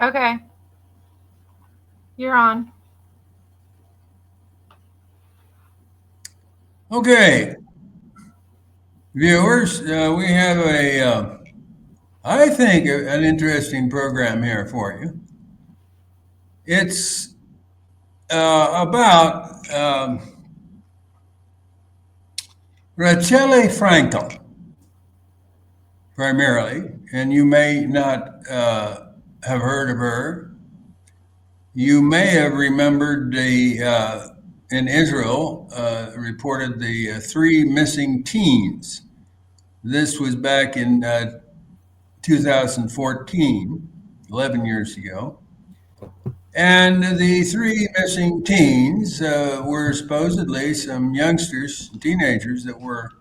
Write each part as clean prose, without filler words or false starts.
Okay. You're on. Okay, viewers, we have I think, an interesting program here for you. It's about Rachele Frankel, primarily, and you may not have heard of her. You may have remembered in Israel, reported the three missing teens. This was back in 2014, 11 years ago. And the three missing teens were supposedly some youngsters, teenagers that were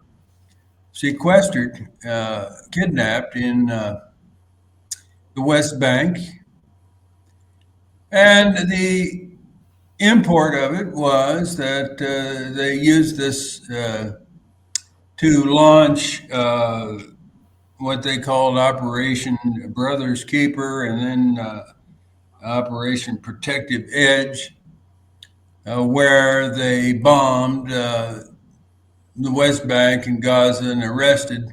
sequestered, kidnapped in the West Bank. And the import of it was that they used this to launch what they called Operation Brothers Keeper and then Operation Protective Edge, where they bombed the West Bank and Gaza and arrested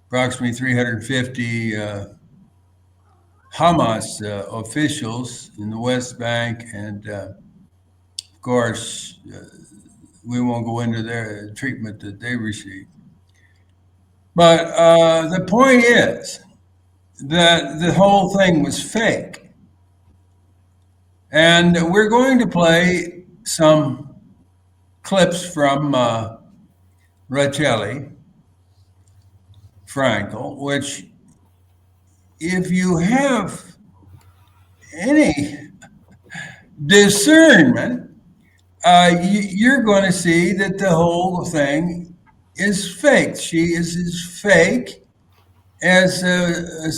approximately 350 Hamas officials in the West Bank. And of course, we won't go into their treatment that they received. But the point is that the whole thing was fake. And we're going to play some clips from Rachele Frankel, which, if you have any discernment, you're going to see that the whole thing is fake. She is as fake as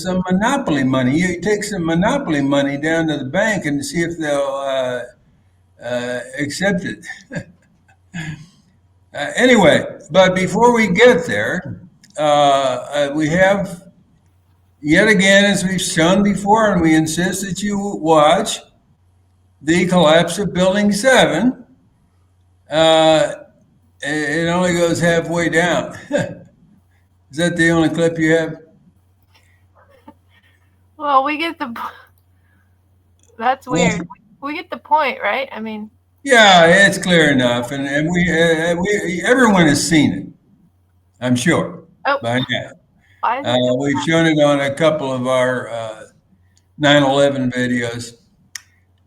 some monopoly money. You take some monopoly money down to the bank and see if they'll accept it. Anyway, but before we get there, we have, yet again, as we've shown before, and we insist that you watch, the collapse of Building 7. It only goes halfway down. Is that the only clip you have? Well, we get the. That's Well, weird. We get the point, right? I mean, yeah, it's clear enough, and we everyone has seen it, I'm sure, oh, by now. why is it doing We've that? shown it on a couple of our 9/11 videos,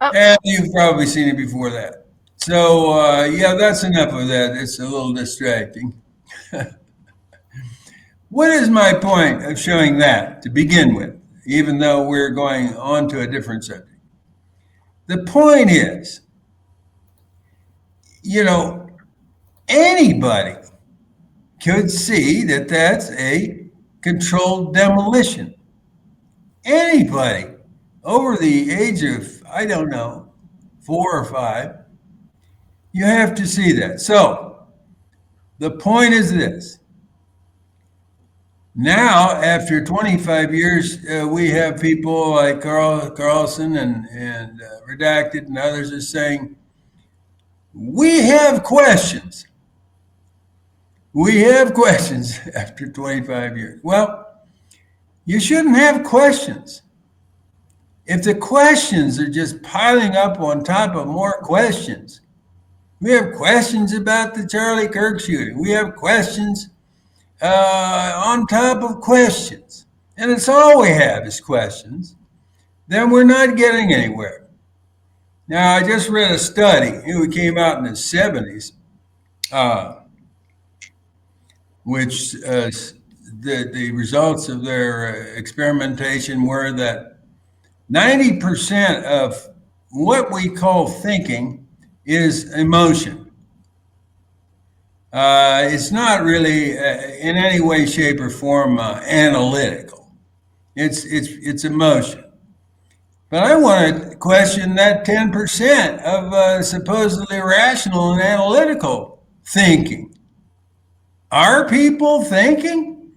Oh, and you've probably seen it before that. So yeah, that's enough of that. It's a little distracting. What is my point of showing that to begin with, even though we're going on to a different subject? The point is, you know, anybody could see that that's a controlled demolition. Anybody over the age of, I don't know, 4 or 5, you have to see that. So the point is this. Now, after 25 years, we have people like Carlson and Redacted and others are saying, we have questions. We have questions after 25 years. Well, you shouldn't have questions. If the questions are just piling up on top of more questions, we have questions about the Charlie Kirk shooting. We have questions on top of questions. And it's all we have is questions. Then we're not getting anywhere. Now, I just read a study. It came out in the 70s, uh, which the results of their experimentation were that 90% of what we call thinking is emotion. It's not really in any way, shape, or form analytical. It's emotion. But I want to question that 10% of supposedly rational and analytical thinking. Are people thinking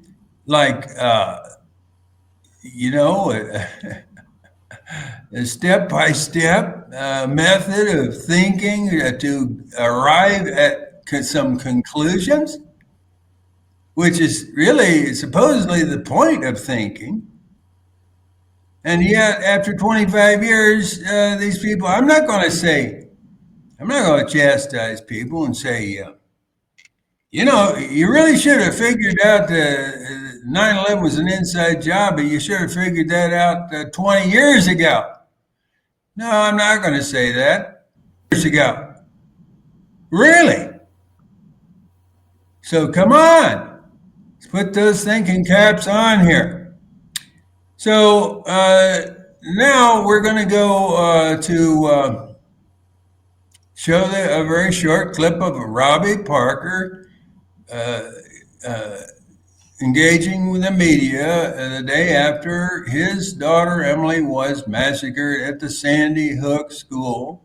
like, you know, a step-by-step method of thinking to arrive at some conclusions, which is really supposedly the point of thinking. And yet, after 25 years, these people, I'm not going to chastise people and say, you really should have figured out 9/11 was an inside job, but you should have figured that out 20 years ago. No, I'm not going to say that. Years ago. Really? So come on. Let's put those thinking caps on here. So now we're going to go to show a very short clip of Robbie Parker engaging with the media the day after his daughter Emily was massacred at the Sandy Hook school.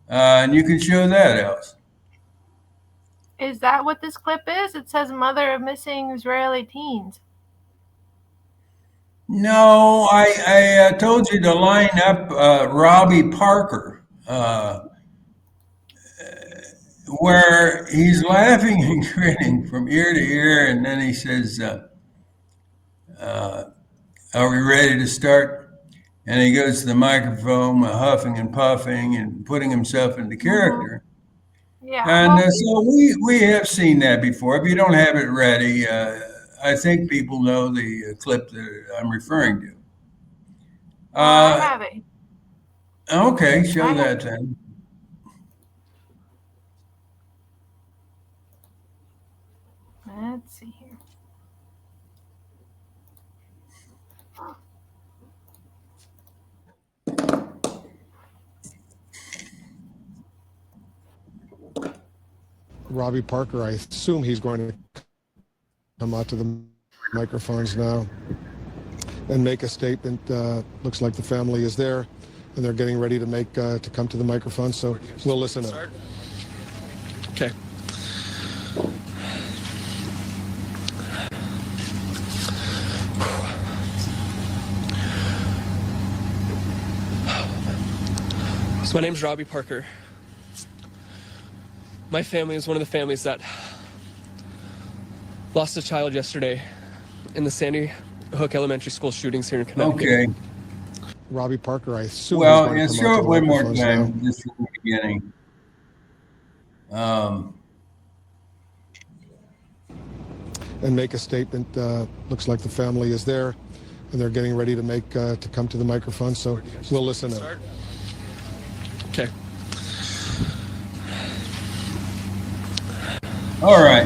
And you can show that, Alice. Is that what this clip is? It says mother of missing Israeli teens. No, I told you to line up Robbie Parker, where he's laughing and grinning from ear to ear, and then he says, are we ready to start? And he goes to the microphone, huffing and puffing and putting himself into character. Yeah. And so we have seen that before. If you don't have it ready, I think people know the clip that I'm referring to. I have it. Okay, show that then. Let's see here. Robbie Parker, I assume he's going to come out to the microphones now and make a statement. Looks like the family is there, and they're getting ready to come to the microphone. So we'll listen up. Okay. So my name's Robbie Parker. My family is one of the families that lost a child yesterday in the Sandy Hook Elementary School shootings here in Connecticut. Okay. Robbie Parker, I assume. Well, show it one more time, just from the beginning. And make a statement. Looks like the family is there, and they're getting ready to come to the microphone. So we'll listen up. Okay. All right.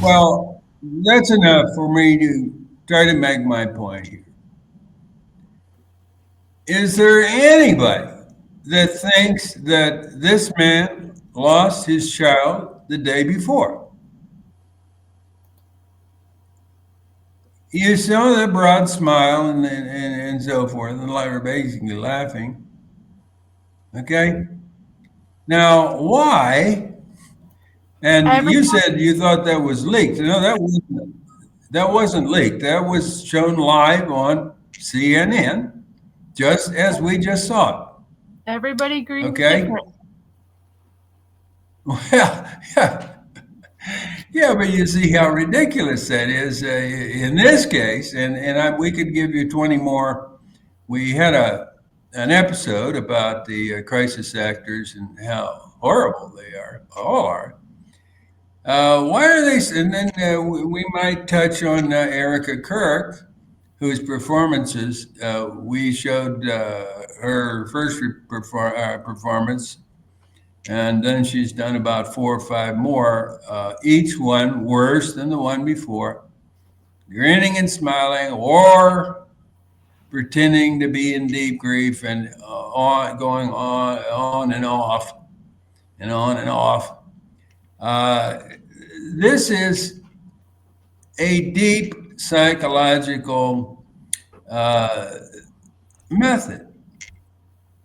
Well, that's enough for me to try to make my point here. Is there anybody that thinks that this man lost his child the day before? You saw the broad smile and so forth, and they basically laughing. Okay? Now, why? And you said you thought that was leaked. No, that wasn't leaked. That was shown live on CNN, just as we just saw it. Everybody agrees. Okay. Different. Well, yeah, but you see how ridiculous that is in this case. And we could give you 20 more. We had an episode about the crisis actors and how horrible they all are. Why are they? And then we might touch on Erica Kirk, whose performances we showed her first performance, and then she's done about 4 or 5 more, each one worse than the one before, grinning and smiling, or pretending to be in deep grief and going on and off and on and off. This is a deep psychological method.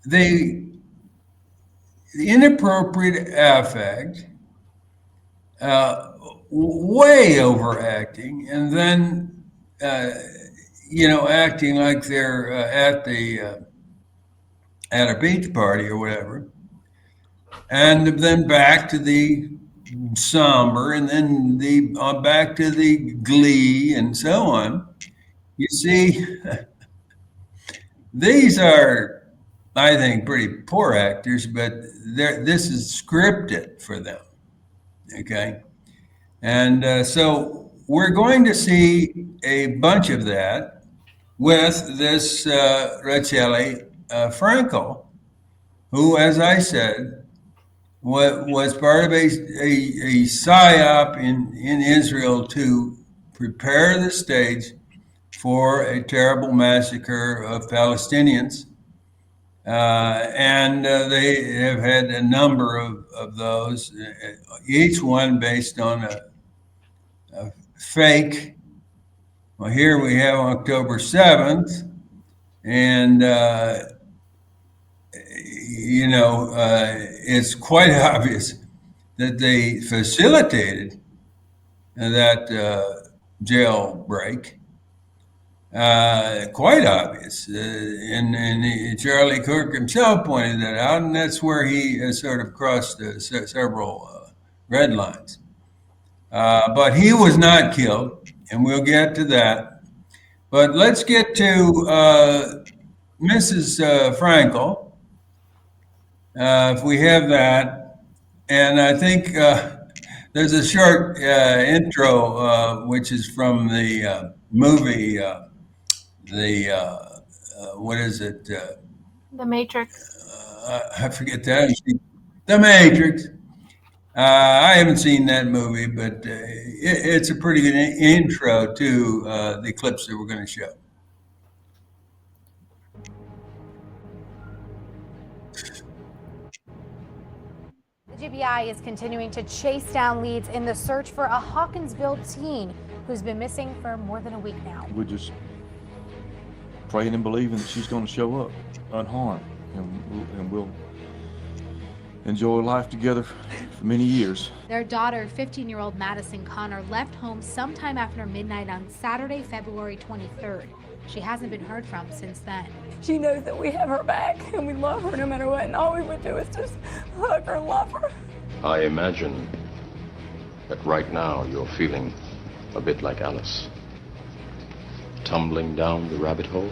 The inappropriate affect, way overacting, and then acting like they're at a beach party or whatever, and then back to the somber, and then the back to the glee, and so on. You see, these are, I think, pretty poor actors, but this is scripted for them. Okay, and so we're going to see a bunch of that with this Racheli Frankel, who, as I said, was part of a psyop in Israel to prepare the stage for a terrible massacre of Palestinians. And they have had a number of those, each one based on a fake. Well, here we have October 7th, and it's quite obvious that they facilitated that jailbreak. Quite obvious, and Charlie Kirk himself pointed that out, and that's where he sort of crossed several red lines. But he was not killed, and we'll get to that. But let's get to Mrs. Frankel, if we have that. And I think there's a short intro, which is from the movie, what is it? The Matrix. I forget that. The Matrix. I haven't seen that movie, but it's a pretty good intro to the clips that we're going to show. The GBI is continuing to chase down leads in the search for a Hawkinsville teen who's been missing for more than a week now. We're just praying and believing that she's going to show up unharmed, and we'll enjoy life together for many years. Their daughter, 15-year-old Madison Connor, left home sometime after midnight on Saturday, February 23rd. She hasn't been heard from since then. She knows that we have her back and we love her no matter what, and all we would do is just hug her and love her. I imagine that right now you're feeling a bit like Alice. Tumbling down the rabbit hole?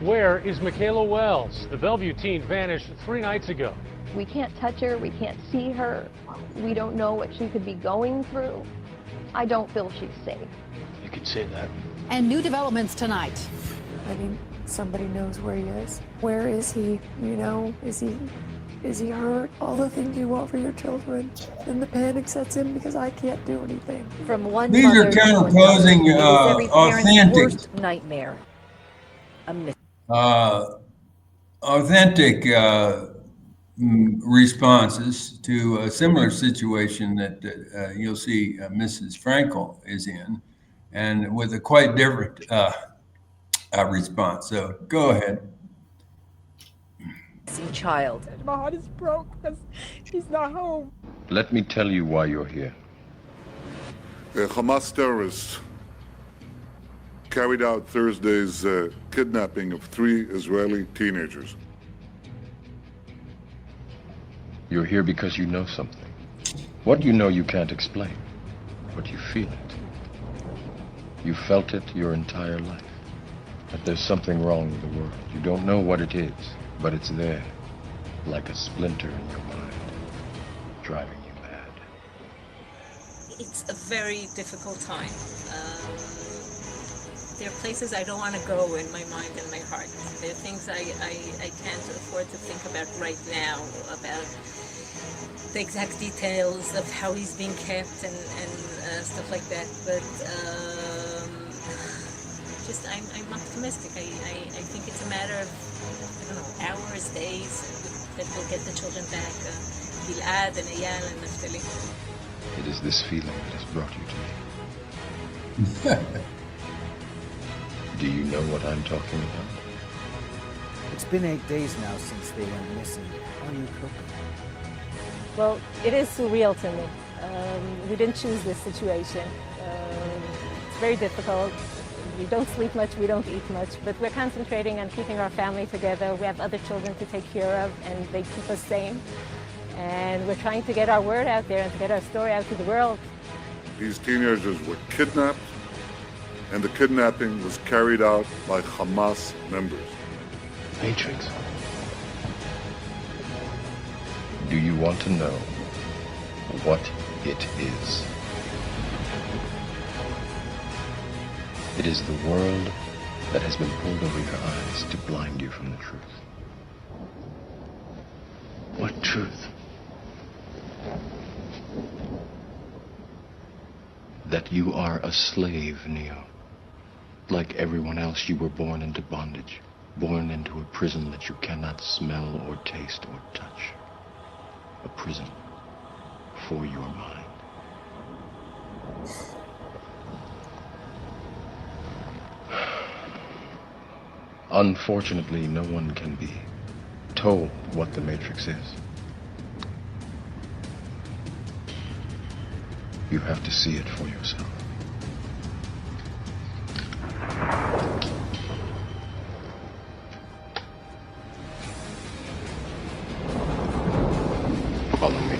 Where is Michaela Wells? The Bellevue teen vanished 3 nights ago. We can't touch her, we can't see her, we don't know what she could be going through. I don't feel she's safe. You could say that. And new developments tonight. I mean, somebody knows where he is. Where is he? Is he hurt? All the things you want for your children. And the panic sets in because I can't do anything. From one These are counterposing authentic worst nightmare. authentic responses to a similar situation that you'll see Mrs. Frankel is in, and with a quite different response. So go ahead. Child. My heart is broke because he's not home. Let me tell you why you're here. Hamas terrorists carried out Thursday's kidnapping of 3 Israeli teenagers. You're here because you know something. What you know you can't explain, but you feel it. You felt it your entire life. That there's something wrong with the world. You don't know what it is, but it's there, like a splinter in your mind, driving you mad. It's a very difficult time. There are places I don't want to go in my mind and my heart. There are things I can't afford to think about right now, about the exact details of how he's being kept and stuff like that. But I'm optimistic. I think it's a matter of, hours, days, that we'll get the children back. Gilad and Eyal and Naftali. It is this feeling that has brought you to me. Do you know what I'm talking about? It's been 8 days now since they went missing. How are you coping? Well, it is surreal to me. We didn't choose this situation. It's very difficult, We don't sleep much, we don't eat much, but we're concentrating on keeping our family together. We have other children to take care of, and they keep us sane. And we're trying to get our word out there and to get our story out to the world. These teenagers were kidnapped, and the kidnapping was carried out by Hamas members. Matrix. Do you want to know what it is? It is the world that has been pulled over your eyes to blind you from the truth. What truth? That you are a slave, Neo. Like everyone else, you were born into bondage, born into a prison that you cannot smell or taste or touch. A prison for your mind. Unfortunately, no one can be told what the Matrix is. You have to see it for yourself. Follow me.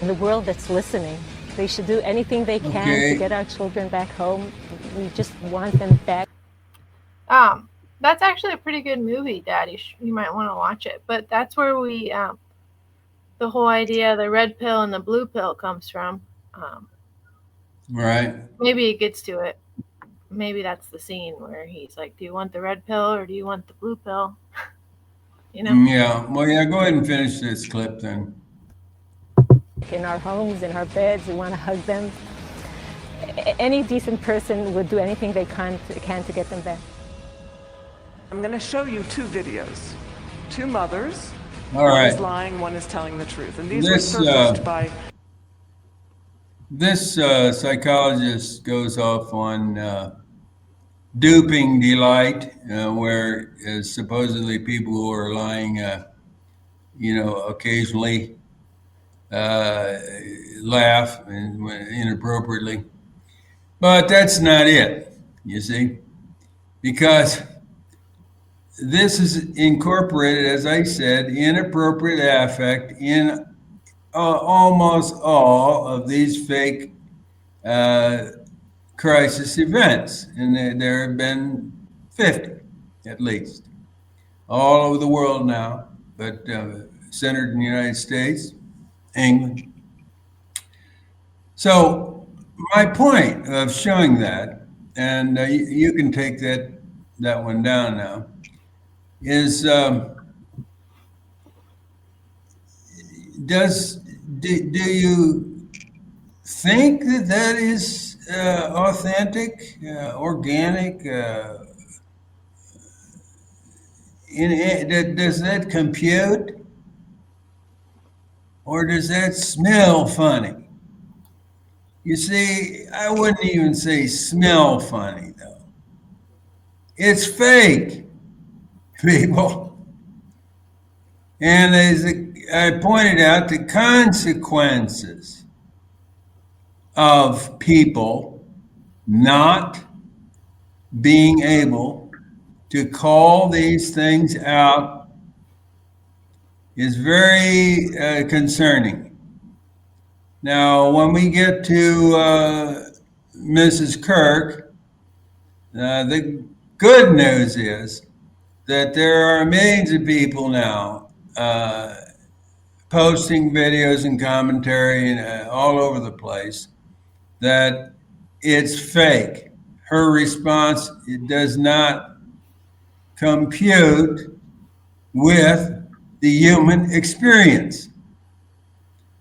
In the world that's listening, they should do anything they can to get our children back home. We just want them back. That's actually a pretty good movie, Daddy. You might want to watch it. But that's where we, the whole idea of the red pill and the blue pill comes from. Right. Maybe it gets to it. Maybe that's the scene where he's like, do you want the red pill or do you want the blue pill? You know? Yeah. Well, yeah, go ahead and finish this clip then. In our homes, in our beds, we want to hug them. Any decent person would do anything they can to get them back. I'm going to show you two videos. Two mothers. All right. One is lying, one is telling the truth. And these were surfaced by... This psychologist goes off on duping delight, where supposedly people who are lying, occasionally laugh inappropriately. But that's not it, you see, because this is incorporated, as I said, inappropriate affect in almost all of these fake crisis events. And there have been 50 at least, all over the world now, but centered in the United States, England. So my point of showing that, and you can take that one down now, is do you think that is authentic, organic? Does that compute, or does that smell funny? You see, I wouldn't even say smell funny though. It's fake, people. And as I pointed out, the consequences of people not being able to call these things out is very concerning. Now, when we get to Mrs. Kirk, the good news is that there are millions of people now posting videos and commentary and all over the place that it's fake. Her response, it does not compute with the human experience.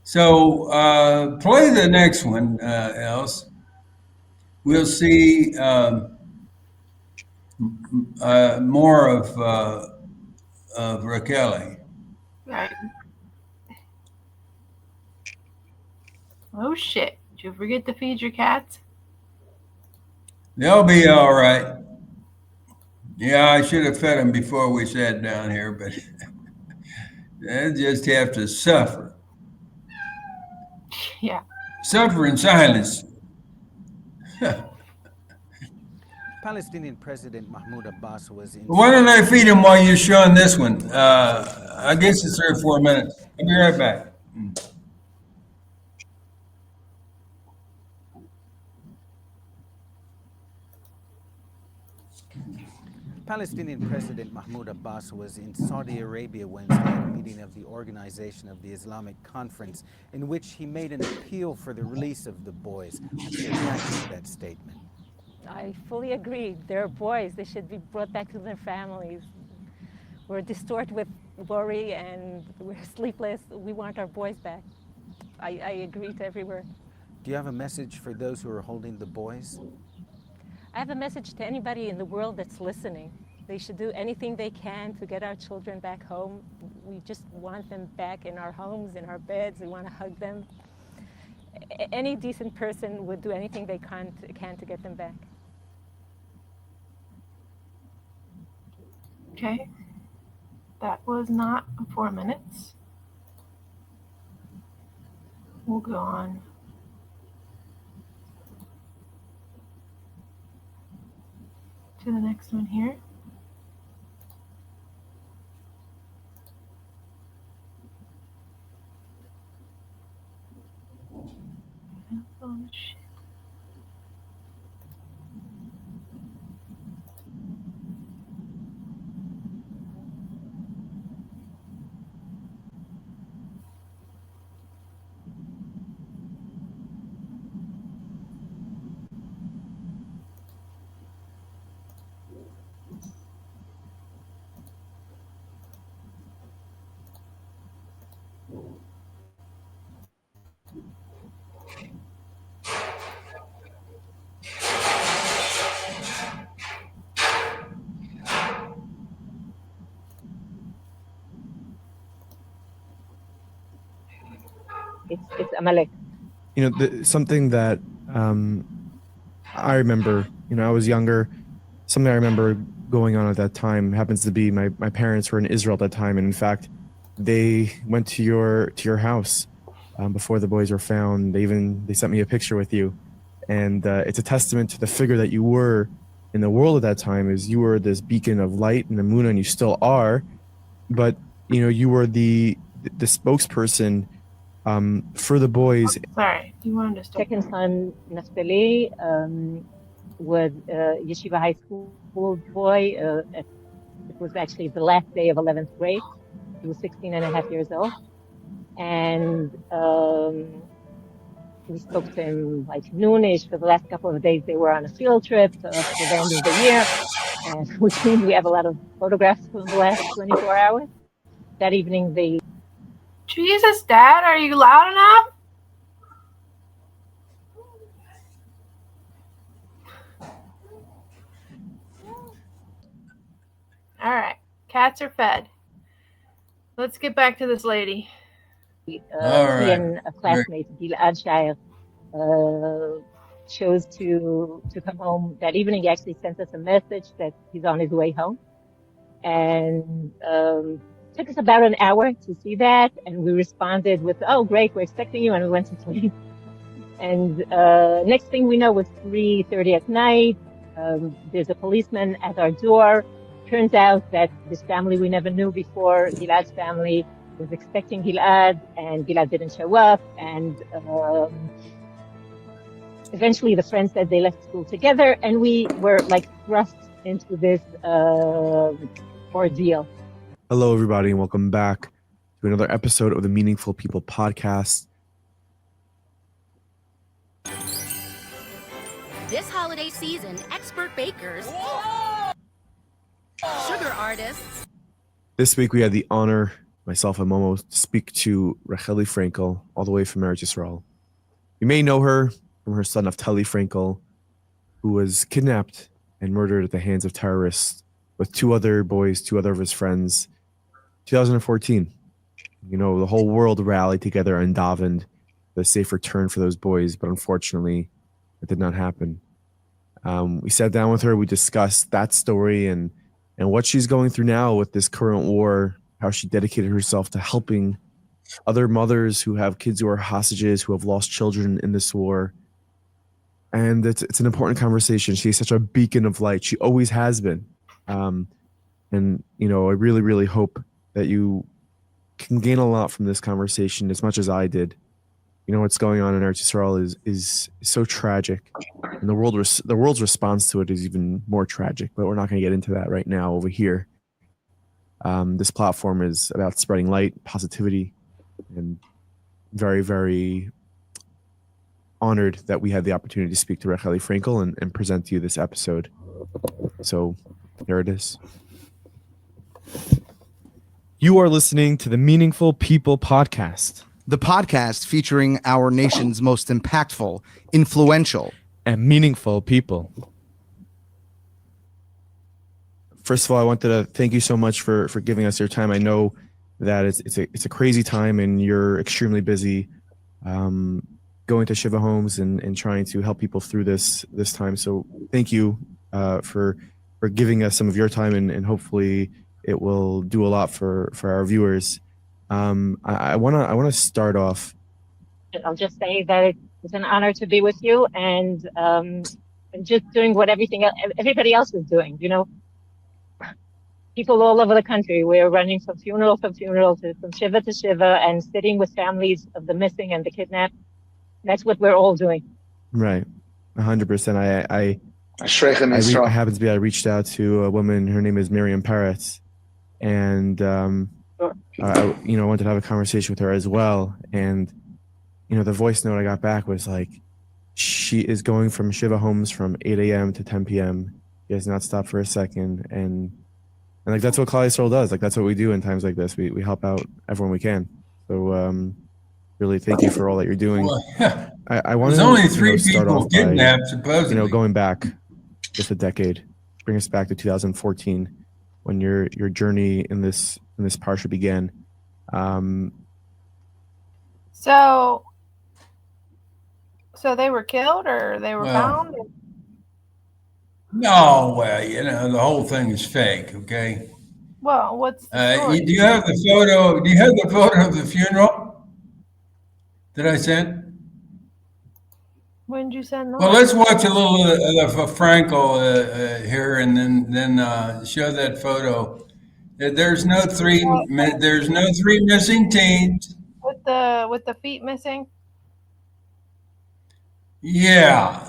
So play the next one, else. We'll see more of Raquel. Right. Oh shit! Did you forget to feed your cats? They'll be all right. Yeah, I should have fed them before we sat down here, but They just have to suffer. Yeah. Suffer in silence. Palestinian President Mahmoud Abbas was in. Why don't I feed him while you're showing this one? I guess it's 3 or 4 minutes. I'll be right back. Palestinian President Mahmoud Abbas was in Saudi Arabia Wednesday at a meeting of the Organization of the Islamic Conference in which he made an appeal for the release of the boys. What's your reaction to that statement? I fully agree. They're boys. They should be brought back to their families. We're distorted with worry and we're sleepless. We want our boys back. I agree to every word. Do you have a message for those who are holding the boys? I have a message to anybody in the world that's listening. They should do anything they can to get our children back home. We just want them back in our homes, in our beds. We want to hug them. Any decent person would do anything they can to get them back. Okay. That was not 4 minutes. We'll go on. To the next one here. Oh, shit. It's Amalek. You know, something that I remember, you know, I was younger, something I remember going on at that time happens to be my parents were in Israel at that time. And in fact, they went to your house before the boys were found. They sent me a picture with you. And it's a testament to the figure that you were in the world at that time, is you were this beacon of light and emunah, and you still are. But, you know, you were the spokesperson for the boys. Sorry, you wanted to stop. Second son, Naftali, was a yeshiva high school boy. It was actually the last day of 11th grade. He was 16 and a half years old. And we spoke to him like noonish. For the last couple of days, they were on a field trip for the end of the year. And which means we have a lot of photographs from the last 24 hours. That evening, they... Jesus, Dad, are you loud enough? All right, cats are fed. Let's get back to this lady. He and a classmate, Gilad Shaer, chose to come home that evening. He actually sent us a message that he's on his way home. And took us about an hour to see that. And we responded with, oh, great, we're expecting you. And we went to sleep. And next thing we know, it was 3:30 at night. There's a policeman at our door. Turns out that this family we never knew before, Gilad's family, was expecting Gilad, and Gilad didn't show up. And eventually the friends said they left school together, and we were like thrust into this ordeal. Hello, everybody, and welcome back to another episode of the Meaningful People podcast. This holiday season, expert bakers, sugar artists. This week we had the honor, myself and Momo, to speak to Naftali Fraenkel, all the way from Eretz Yisrael. You may know her from her son Naftali Fraenkel, who was kidnapped and murdered at the hands of terrorists with two other boys, two other of his friends, 2014. You know, the whole world rallied together and davened for a safe return for those boys, but unfortunately, it did not happen. We sat down with her, we discussed that story and what she's going through now with this current war how she dedicated herself to helping other mothers who have kids who are hostages, who have lost children in this war. And it's an important conversation. She's such a beacon of light. She always has been. And, you know, I really, really hope that you can gain a lot from this conversation as much as I did. You know, what's going on in Eretz Yisrael is so tragic. And the world's response to it is even more tragic, but we're not going to get into that right now over here. This platform is about spreading light, positivity, and very, very honored that we had the opportunity to speak to Naftali Fraenkel and present to you this episode. So there it is. You are listening to the Meaningful People podcast. The podcast featuring our nation's most impactful, influential, and meaningful people. First of all, I wanted to thank you so much for giving us your time. I know that it's a crazy time and you're extremely busy going to Shiva homes and trying to help people through this time. So thank you for giving us some of your time, and hopefully it will do a lot for our viewers. I want to start off. I'll just say that it's an honor to be with you, and just doing what everybody else is doing. You know, people all over the country. We're running from funeral to funeral, from shiva to shiva, and sitting with families of the missing and the kidnapped. That's what we're all doing. Right, 100%. I happens to be. I reached out to a woman. Her name is Miriam Peretz, and I wanted to have a conversation with her as well. And the voice note I got back was like, she is going from Shiva homes from 8 a.m. to 10 p.m. She has not stopped for a second, and like that's what Klal Yisrael does. Like that's what we do in times like this. We help out everyone we can. So really, thank you for all that you're doing. Well, yeah. I want There's to only 3 start people off kidnapped, by, supposedly. going back just a decade, bring us back to 2014 when your journey in this parsha began. So they were killed, or they were found? No, well, the whole thing is fake. Okay. Well, what's the story? Do you have the photo? Do you have the photo of the funeral that I sent? When did you send that? Well, let's watch a little of Frankel here, and then show that photo. There's no three missing teens. With the feet missing. Yeah,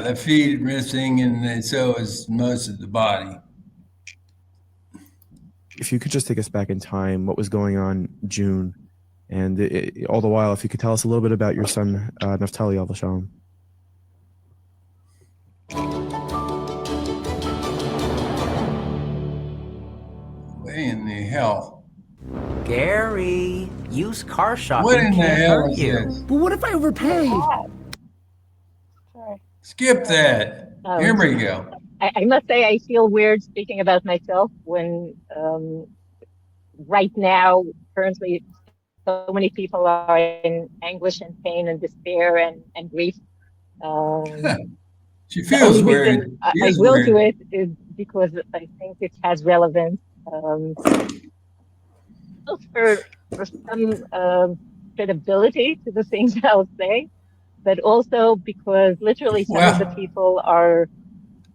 the feet missing, and so is most of the body. If you could just take us back in time, what was going on in June, and all the while, if you could tell us a little bit about your son, Naftali Alav Shalom. Way in the hell. Gary, used car shopping What in the can't hell hurt is you. this? But what if I overpaid? Sorry. Skip that. Here we go. I must say I feel weird speaking about myself when right now, currently, so many people are in anguish and pain and despair and grief. She feels weird. I will do it is because I think it has relevance for some credibility to the things I'll say, but also because literally some of the people are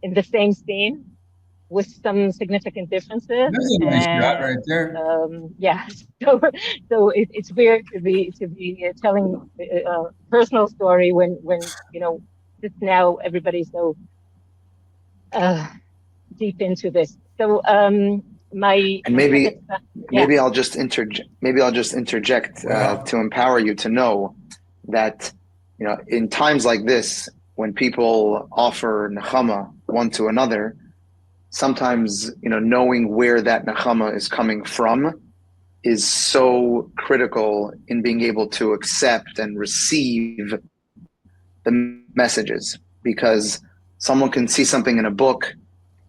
in the same scene with some significant differences. That's a nice shot right there. Yeah, so it's weird to be telling a personal story when just now everybody's so deep into this. So maybe I'll just interject to empower you to know that in times like this, when people offer nechama one to another, sometimes knowing where that nechama is coming from is so critical in being able to accept and receive the messages, because someone can see something in a book,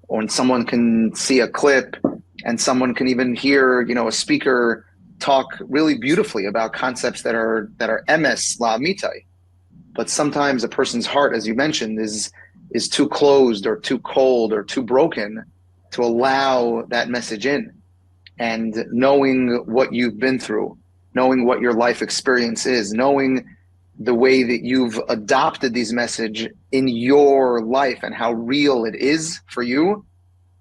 or someone can see a clip, and someone can even hear a speaker talk really beautifully about concepts that are emes la'amitai. But sometimes a person's heart, as you mentioned, is too closed or too cold or too broken to allow that message in. and knowing what you've been through, knowing what your life experience is, knowing the way that you've adopted these message in your life and how real it is for you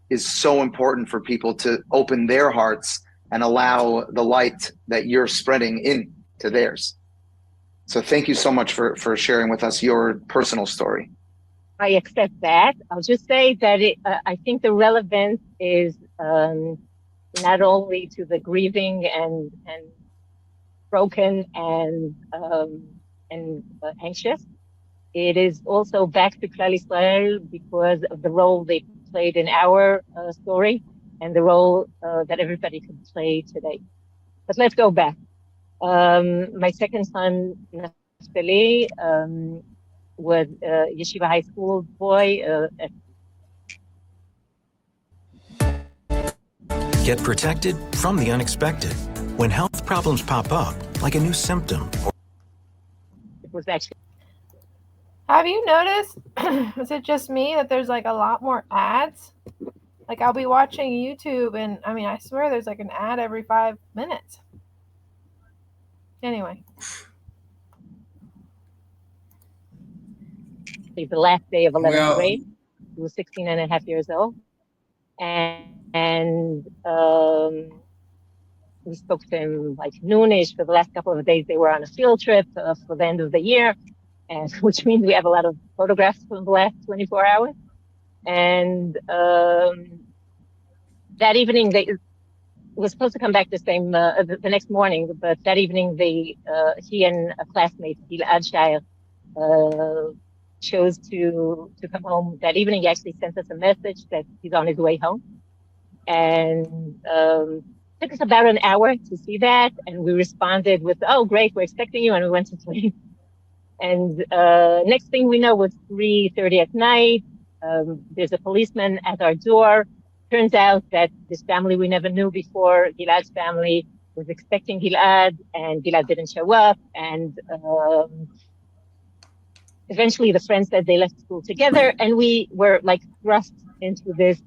is so important for people to open their hearts and allow the light that you're spreading in to theirs. So thank you so much for sharing with us your personal story. I accept that. I'll just say that I think the relevance is not only to the grieving and broken and anxious. It is also back to Klal Israel because of the role they played in our story and the role that everybody can play today. But let's go back. My second son, Naftali, was a yeshiva high school boy. Get protected from the unexpected. When health problems pop up, like a new symptom. It was actually. Have you noticed, is it just me, that there's like a lot more ads? Like I'll be watching YouTube and I mean, I swear there's like an ad every 5 minutes. Anyway. The last day of 11th grade. He was 16 and a half years old. And we spoke to him like noonish. For the last couple of days, they were on a field trip for the end of the year, and which means we have a lot of photographs from the last 24 hours. And that evening, they was supposed to come back the next morning, but that evening, he and a classmate, Gilad Shaer, chose to come home. That evening, he actually sent us a message that he's on his way home. And took us about an hour to see that, and we responded with, "Oh, great, we're expecting you," and we went to sleep. And next thing we know, was 3:30 at night. There's a policeman at our door. Turns out that this family we never knew before, Gilad's family, was expecting Gilad, and Gilad didn't show up. And eventually, the friends said they left school together, and we were like thrust into this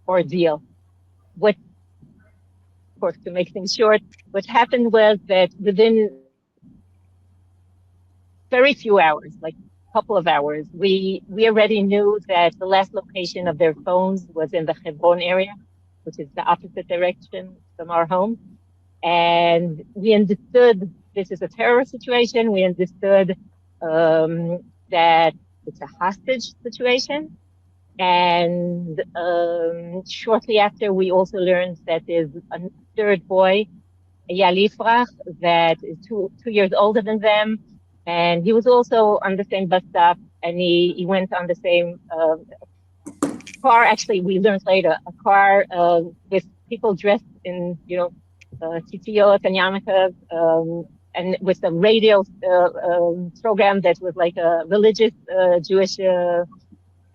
ordeal. Of course, to make things short, what happened was that within very few hours, like a couple of hours, we already knew that the last location of their phones was in the Hebron area, which is the opposite direction from our home. And we understood this is a terror situation. We understood that it's a hostage situation. And shortly after, we also learned that there's a third boy, Eyal Yifrach, that is two years older than them. And he was also on the same bus stop, and he went on the same car. Actually, we learned later, a car with people dressed in, tzitziyot and yarmulkes, and with a radio program that was like a religious Jewish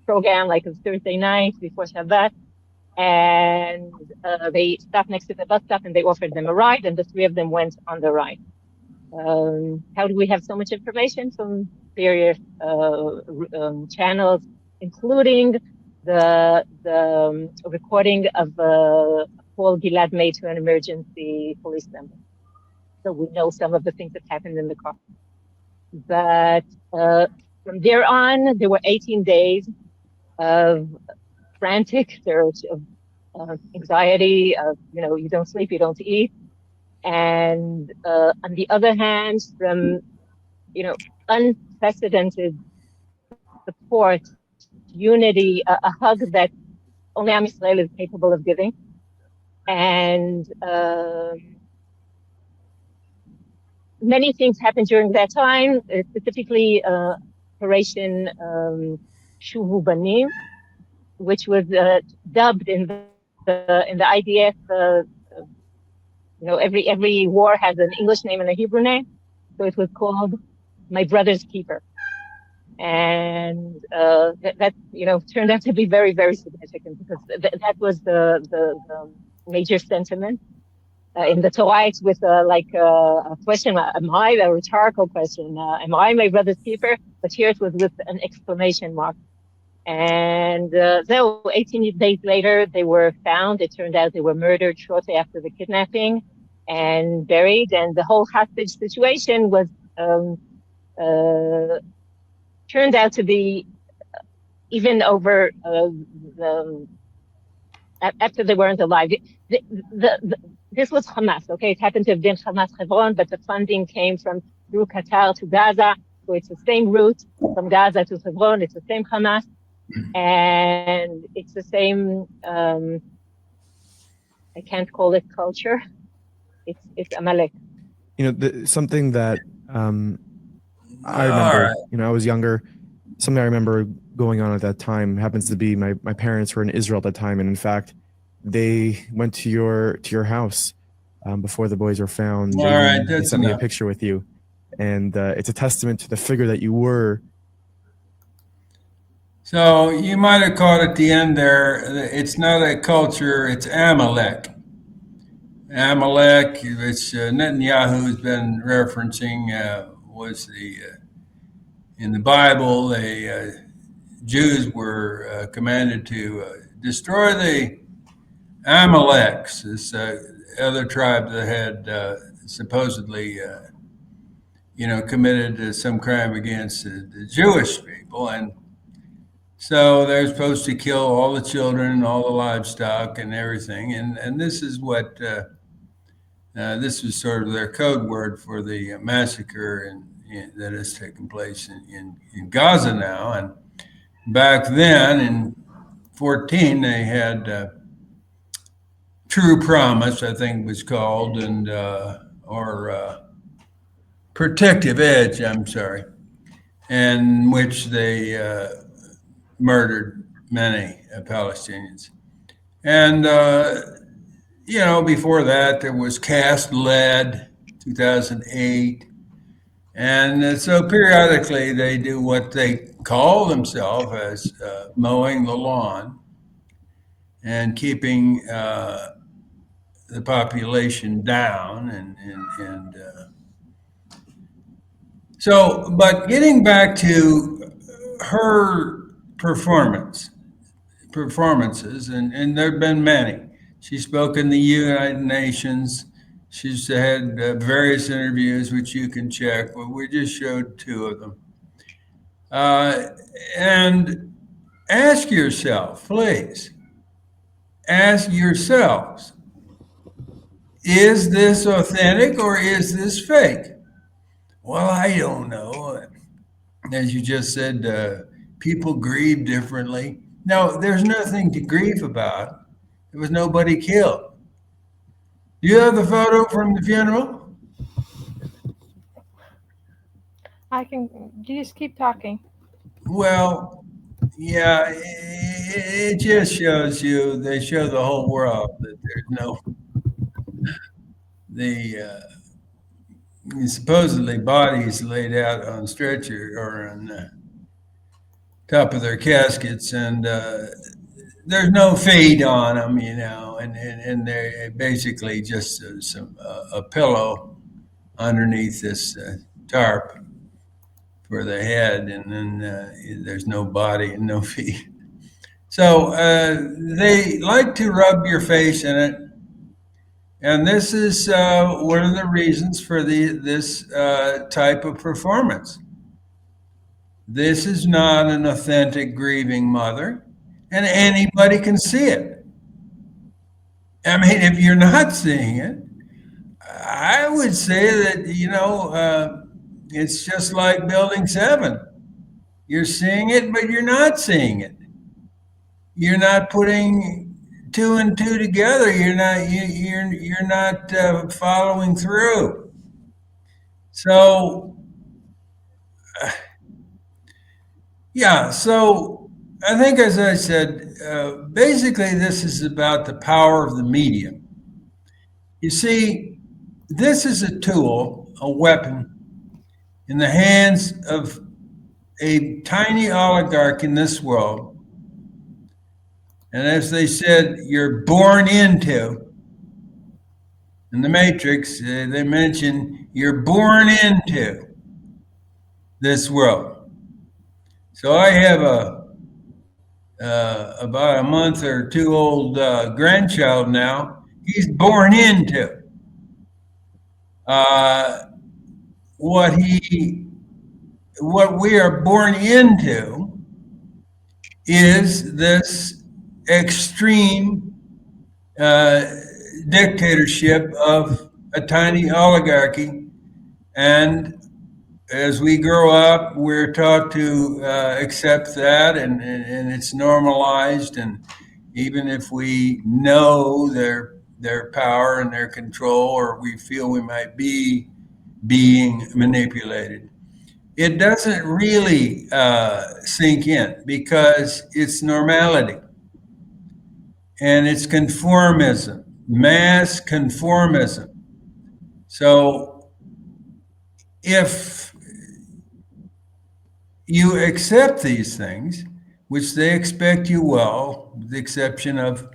program, like a Thursday night before Shabbat. And they stopped next to the bus stop and they offered them a ride, and the three of them went on the ride. How do we have so much information? From various channels, including the recording of a call Gilad made to an emergency police member. So we know some of the things that happened in the car. But from there on, there were 18 days of frantic search, of anxiety, of, you don't sleep, you don't eat. And on the other hand, from, unprecedented support, unity, a hug that only Am Yisrael is capable of giving. And many things happened during that time, specifically Operation Shuvu Banim, which was dubbed in the IDF. Every war has an English name and a Hebrew name, so it was called My Brother's Keeper, and that turned out to be very, very significant, because that was the major sentiment. In the Torah, it's with a question, am I, a rhetorical question, am I my brother's keeper? But here it was with an exclamation mark. And so 18 days later, they were found. It turned out they were murdered shortly after the kidnapping and buried. And the whole hostage situation was turned out to be even over after they weren't alive. This was Hamas, okay? It happened to have been Hamas Hebron, but the funding came from through Qatar to Gaza. So it's the same route from Gaza to Hebron. It's the same Hamas. And it's the same, I can't call it culture. It's Amalek. Something that I remember, I was younger. Something I remember going on at that time happens to be my parents were in Israel at the time, and in fact, they went to your house before the boys were found. All right, they that's sent me a enough. picture with you, and it's a testament to the figure that you were. So you might have caught at the end there, it's not a culture, it's Amalek. Amalek, which Netanyahu has been referencing, was in the Bible, the Jews were commanded to destroy the Amaleks, this other tribe that had supposedly, committed some crime against the Jewish people. And so they're supposed to kill all the children, all the livestock, and everything. And this is what this was sort of their code word for the massacre that has taken place in Gaza now. And back then, in 14, they had True Promise, I think it was called, and or Protective Edge, I'm sorry, in which they murdered many Palestinians. And, before that, there was Cast Lead, 2008. And so periodically they do what they call themselves as mowing the lawn and keeping the population down. So, but getting back to her performances, and there have been many. She spoke in the United Nations. She's had various interviews, which you can check. Well, we just showed two of them. And ask yourself, please, ask yourselves, is this authentic or is this fake? Well, I don't know. As you just said, people grieve differently. No, there's nothing to grieve about. There was nobody killed. Do you have the photo from the funeral? You just keep talking. Well, yeah, it just shows you, they show the whole world that there's supposedly bodies laid out on stretcher or on top of their caskets, and there's no fade on them, and they're basically just a pillow underneath this tarp for the head, and then there's no body and no feet. So they like to rub your face in it, and this is one of the reasons for this type of performance. This is not an authentic grieving mother, and anybody can see it. I mean, if you're not seeing it, I would say that, it's just like Building 7. You're seeing it, but you're not seeing it. You're not putting two and two together. You're not following through. So, yeah, so I think, as I said, basically this is about the power of the media. You see, this is a tool, a weapon, in the hands of a tiny oligarch in this world. And as they said, you're born into. In the Matrix, they mention you're born into this world. So I have a about a month or two old grandchild now, he's born into. What we are born into is this extreme dictatorship of a tiny oligarchy. And as we grow up, we're taught to accept that, and it's normalized. And even if we know their power and their control, or we feel we might be being manipulated, it doesn't really sink in because it's normality and it's conformism, mass conformism. So if you accept these things, which they expect you will, with the exception of,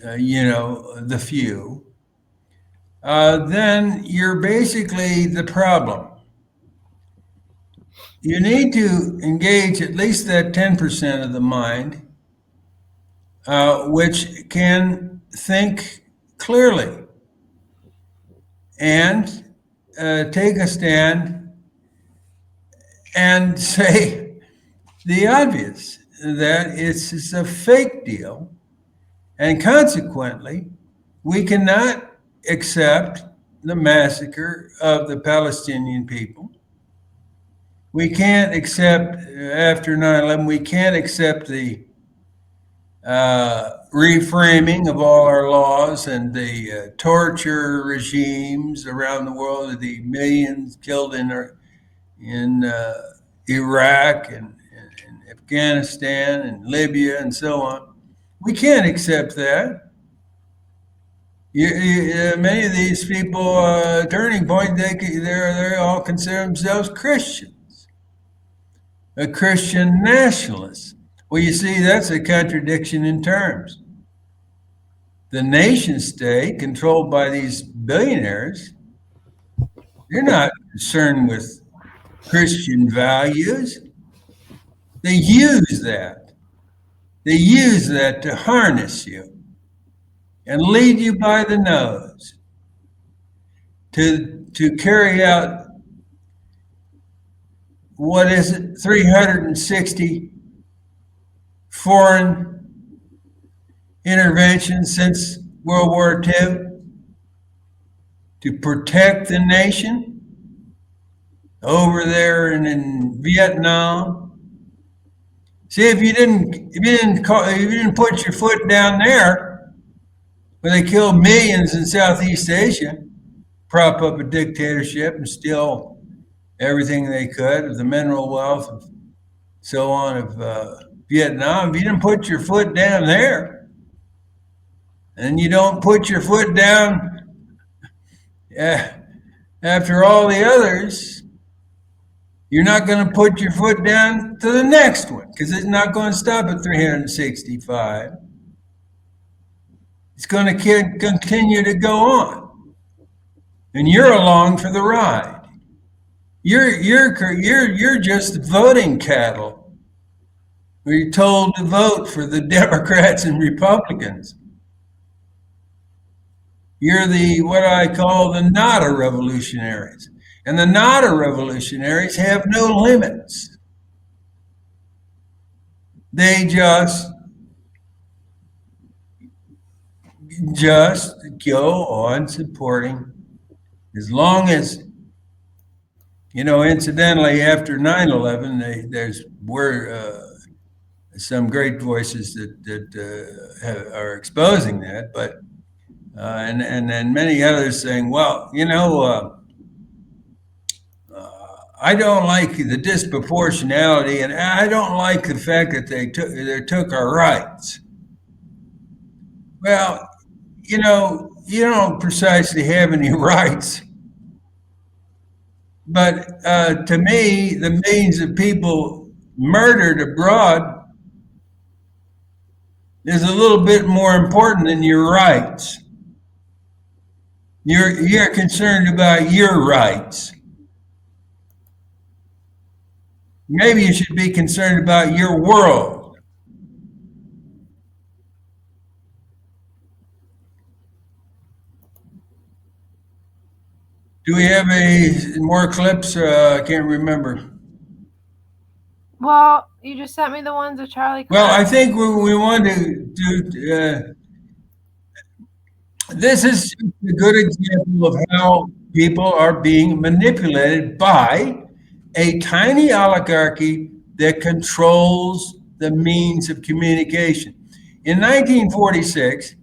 the few, then you're basically the problem. You need to engage at least that 10% of the mind, which can think clearly and take a stand and say the obvious, that it's a fake deal, and consequently, we cannot accept the massacre of the Palestinian people. We can't accept, after 9/11, we can't accept the reframing of all our laws and the torture regimes around the world, the millions killed in Iraq and Afghanistan and Libya and so on. We can't accept that. Many of these people, turning point, they all consider themselves Christians, a Christian nationalist. Well, you see, that's a contradiction in terms. The nation state, controlled by these billionaires, they're not concerned with Christian values. They use that. They use that to harness you and lead you by the nose to carry out, what is it, 360 foreign interventions since World War II to protect the nation over there in Vietnam. See, if you didn't put your foot down there, where they killed millions in Southeast Asia, prop up a dictatorship and steal everything they could of the mineral wealth and so on of Vietnam. If you didn't put your foot down there, and you don't put your foot down after all the others, you're not going to put your foot down to the next one, because it's not going to stop at 365. It's going to continue to go on, and you're along for the ride. You're just voting cattle. You're told to vote for the Democrats and Republicans. You're what I call the nada revolutionaries. And the nada revolutionaries have no limits. They just go on supporting, as long as, incidentally, after 9/11, there were some great voices that are exposing that, but and many others saying, well, I don't like the disproportionality, and I don't like the fact that they took our rights. Well, you don't precisely have any rights. But to me, the millions of people murdered abroad is a little bit more important than your rights. You're concerned about your rights. Maybe you should be concerned about your world. Do we have more clips? I can't remember. Well, you just sent me the ones of Charlie Kirk. Well, I think we want to do. This is a good example of how people are being manipulated by a tiny oligarchy that controls the means of communication. In 1946,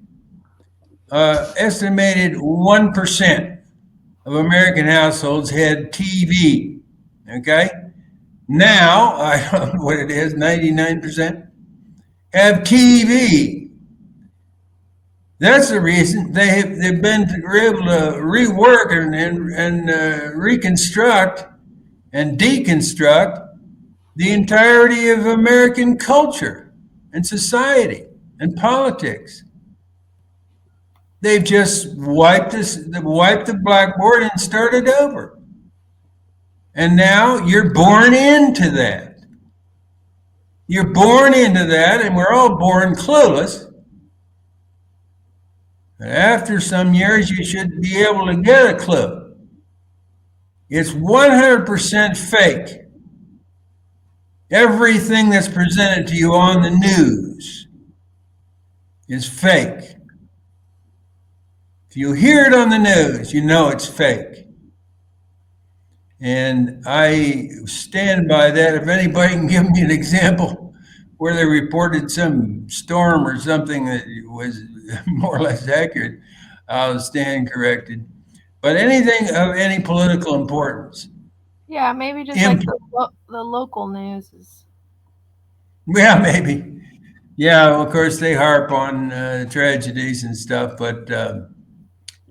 estimated 1% of American households had TV. Okay? Now, I don't know what it is, 99% have TV. That's the reason they've been able to rework and reconstruct and deconstruct the entirety of American culture and society and politics. They've just wiped the blackboard and started over. And now you're born into that. You're born into that, and we're all born clueless. After some years, you should be able to get a clue. It's 100% fake. Everything that's presented to you on the news is fake. If you hear it on the news, you know it's fake. And I stand by that. If anybody can give me an example where they reported some storm or something that was more or less accurate, I'll stand corrected. But anything of any political importance. Yeah, maybe just like the local news is. Yeah, maybe. Yeah, well, of course they harp on tragedies and stuff, but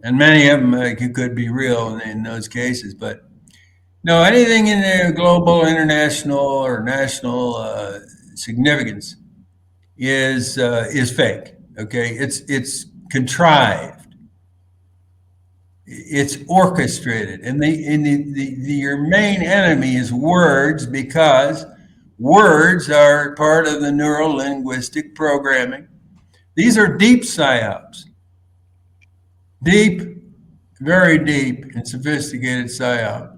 and many of them could be real in those cases. But no, anything in the global, international, or national significance is fake. Okay, it's contrived. It's orchestrated, and your main enemy is words, because words are part of the neuro-linguistic programming. These are deep psyops, deep, very deep and sophisticated psyop.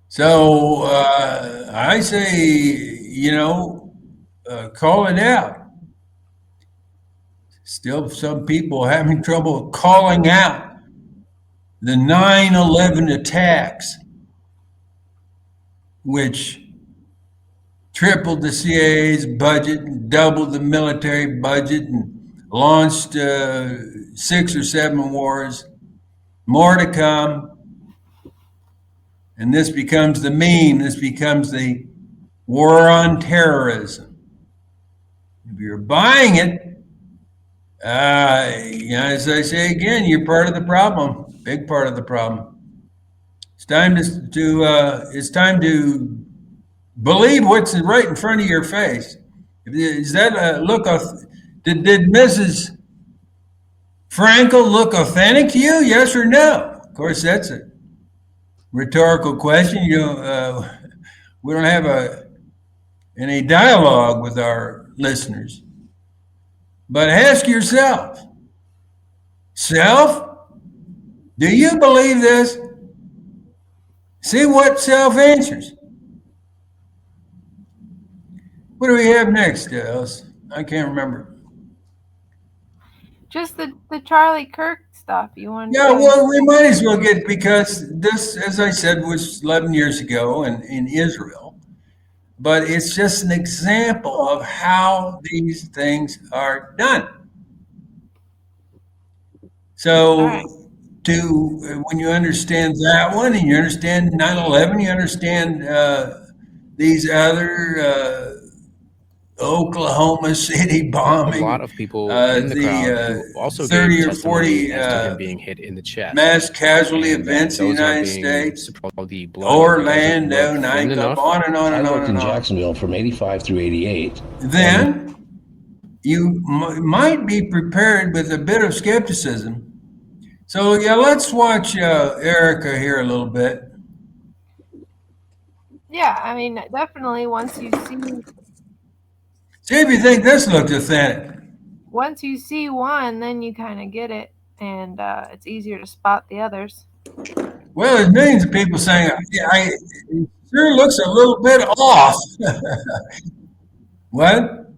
So I say, call it out. Still, some people having trouble calling out the 9/11 attacks, which tripled the CIA's budget and doubled the military budget and launched 6 or 7 wars, more to come. And this becomes the meme. This becomes the war on terrorism. If you're buying it, as I say again, you're part of the problem, big part of the problem. It's time to believe what's right in front of your face. Is that a look? Did Mrs. Fraenkel look authentic to you? Yes or no? Of course, that's a rhetorical question. We don't have any dialogue with our listeners. But ask yourself, self, do you believe this? See what self answers. What do we have next, Alice? I can't remember. Just the Charlie Kirk stuff you want. Yeah, well, we might as well get, because this, as I said, was 11 years ago in Israel. But it's just an example of how these things are done. So when you understand that one, and you understand 9/11, you understand these other Oklahoma City bombing. A lot of people in the crowd who also 30 gave or 40 as to him being hit in the chest. Mass casualty events in the United States, Orlando, nightclub, on and on and on. I worked in Jacksonville from 85 through 88. Then you might be prepared with a bit of skepticism. So yeah, let's watch Erica here a little bit. Yeah, I mean, definitely once you See if you think this looks authentic. Once you see one, then you kind of get it. and it's easier to spot the others. Well, there's millions of people saying, it sure looks a little bit off. What?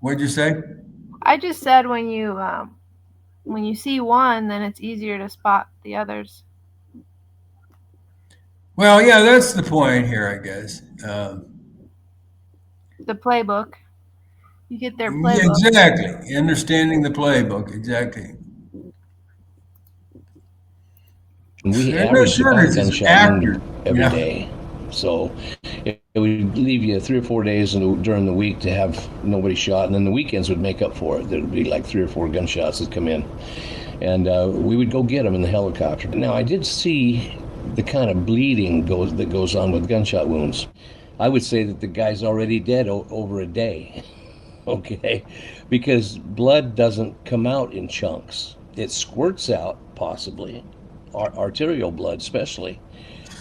What'd you say? I just said when you see one, then it's easier to spot the others. Well, yeah, that's the point here, I guess. The playbook. You get their playbook. Exactly. Understanding the playbook. Exactly. We There's no averaged about a shortage of gunshot actors. wound every day. So it would leave you 3 or 4 days during the week to have nobody shot, and then the weekends would make up for it. There would be like 3 or 4 gunshots that come in, and we would go get them in the helicopter. Now, I did see the kind of bleeding that goes on with gunshot wounds. I would say that the guy's already dead over a day, okay? Because blood doesn't come out in chunks. It squirts out, possibly, arterial blood especially,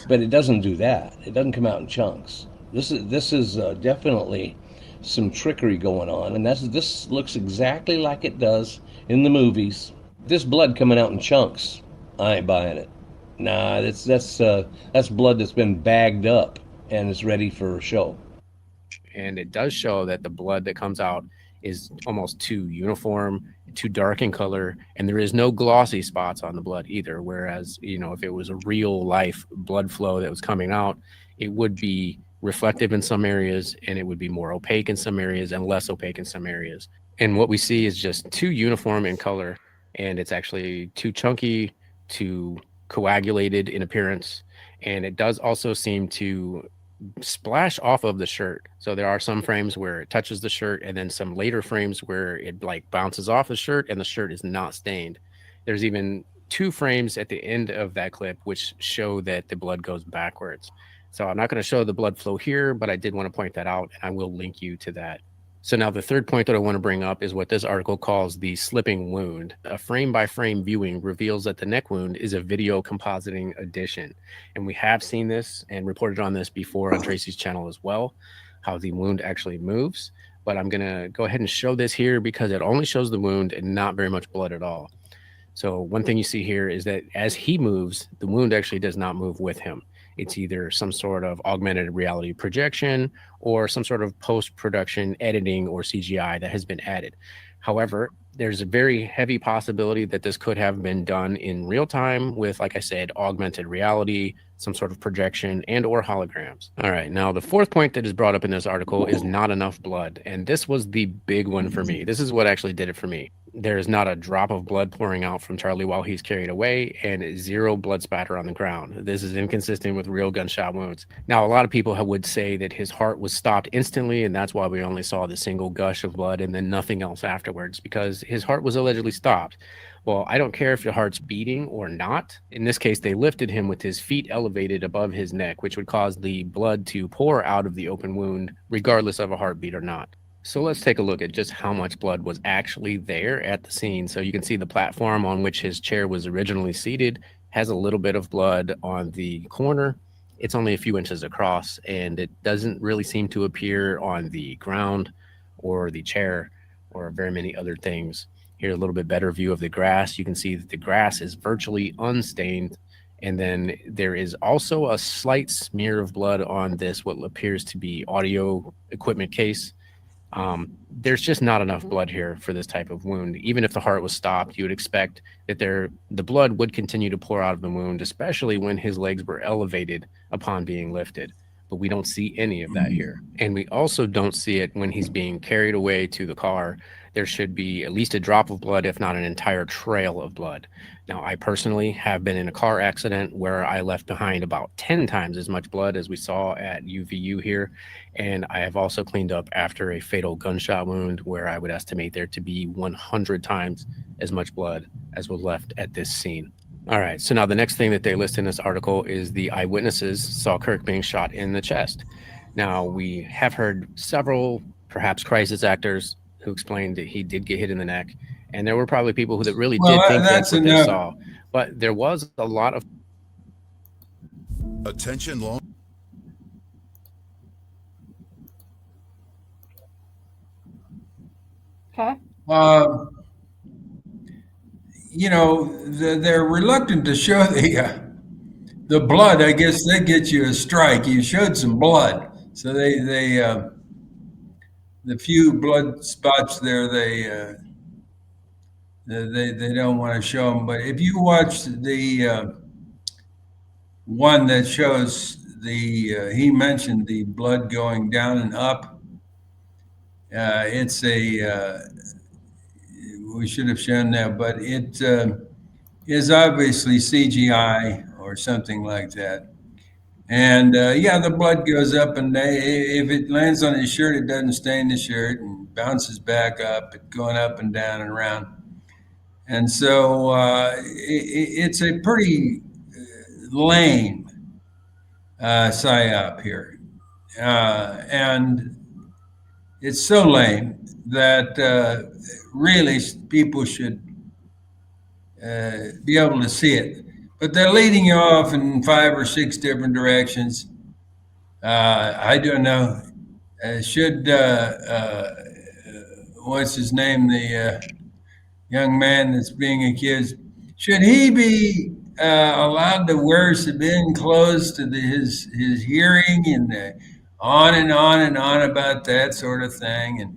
but it doesn't do that. It doesn't come out in chunks. This is definitely some trickery going on, and this looks exactly like it does in the movies. This blood coming out in chunks, I ain't buying it. Nah, that's blood that's been bagged up and is ready for a show. And it does show that the blood that comes out is almost too uniform, too dark in color, and there is no glossy spots on the blood either. Whereas, if it was a real life blood flow that was coming out, it would be reflective in some areas, and it would be more opaque in some areas and less opaque in some areas. And what we see is just too uniform in color, and it's actually too chunky, too coagulated in appearance, and it does also seem to splash off of the shirt. So there are some frames where it touches the shirt, and then some later frames where it like bounces off the shirt and the shirt is not stained. There's even 2 frames at the end of that clip which show that the blood goes backwards. So I'm not going to show the blood flow here, but I did want to point that out, and I will link you to that. So now the third point that I want to bring up is what this article calls the slipping wound. A frame-by-frame viewing reveals that the neck wound is a video compositing addition. And we have seen this and reported on this before on Tracy's channel as well, how the wound actually moves. But I'm going to go ahead and show this here because it only shows the wound and not very much blood at all. So one thing you see here is that as he moves, the wound actually does not move with him. It's either some sort of augmented reality projection or some sort of post-production editing or CGI that has been added. However, there's a very heavy possibility that this could have been done in real time with, like I said, augmented reality, some sort of projection, and or holograms. All right, now the fourth point that is brought up in this article is not enough blood. And this was the big one for me. This is what actually did it for me. There is not a drop of blood pouring out from Charlie while he's carried away, and 0 blood spatter on the ground. This is inconsistent with real gunshot wounds. Now, a lot of people would say that his heart was stopped instantly, and that's why we only saw the single gush of blood and then nothing else afterwards, because his heart was allegedly stopped. Well, I don't care if your heart's beating or not. In this case, they lifted him with his feet elevated above his neck, which would cause the blood to pour out of the open wound, regardless of a heartbeat or not. So let's take a look at just how much blood was actually there at the scene. So you can see the platform on which his chair was originally seated has a little bit of blood on the corner. It's only a few inches across, and it doesn't really seem to appear on the ground or the chair or very many other things. Here's a little bit better view of the grass. You can see that the grass is virtually unstained. And then there is also a slight smear of blood on this, what appears to be audio equipment case. There's just not enough blood here for this type of wound. Even if the heart was stopped, you would expect that the blood would continue to pour out of the wound, especially when his legs were elevated upon being lifted. But we don't see any of that here. And we also don't see it when he's being carried away to the car. There should be at least a drop of blood, if not an entire trail of blood. Now, I personally have been in a car accident where I left behind about 10 times as much blood as we saw at UVU here. And I have also cleaned up after a fatal gunshot wound where I would estimate there to be 100 times as much blood as was left at this scene. All right, so now the next thing that they list in this article is the eyewitnesses saw Kirk being shot in the chest. Now, we have heard several, perhaps crisis actors, who explained that he did get hit in the neck. And there were probably people who really did think that's what they saw. But there was a lot of... Attention long... Okay. uh, they're reluctant to show the blood. I guess that gets you a strike. You showed some blood, so the few blood spots there, they don't want to show them. But if you watch the one that shows he mentioned the blood going down and up. It's we should have shown that, but it is obviously CGI or something like that. And the blood goes up, and if it lands on his shirt, it doesn't stain the shirt and bounces back up, it going up and down and around. And so it's a pretty lame psyop here. And it's so lame that really people should be able to see it. But they're leading you off in 5 or 6 different directions. I don't know. Should what's his name? The young man that's being accused. Should he be allowed to wear civilian clothes to his hearing and on and on and on about that sort of thing? And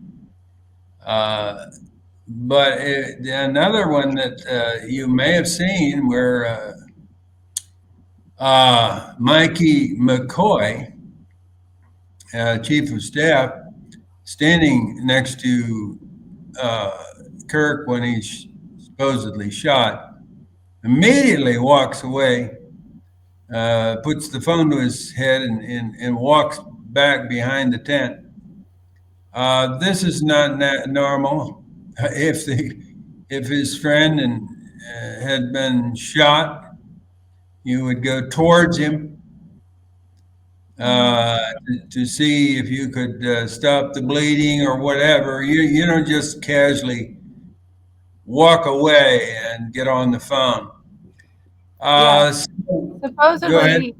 but another one that you may have seen where Mikey McCoy, chief of staff, standing next to Kirk when he's supposedly shot, immediately walks away, puts the phone to his head, and walks back behind the tent. This is not normal. If his friend had been shot, you would go towards him to see if you could stop the bleeding or whatever. You don't just casually walk away and get on the phone. Go ahead.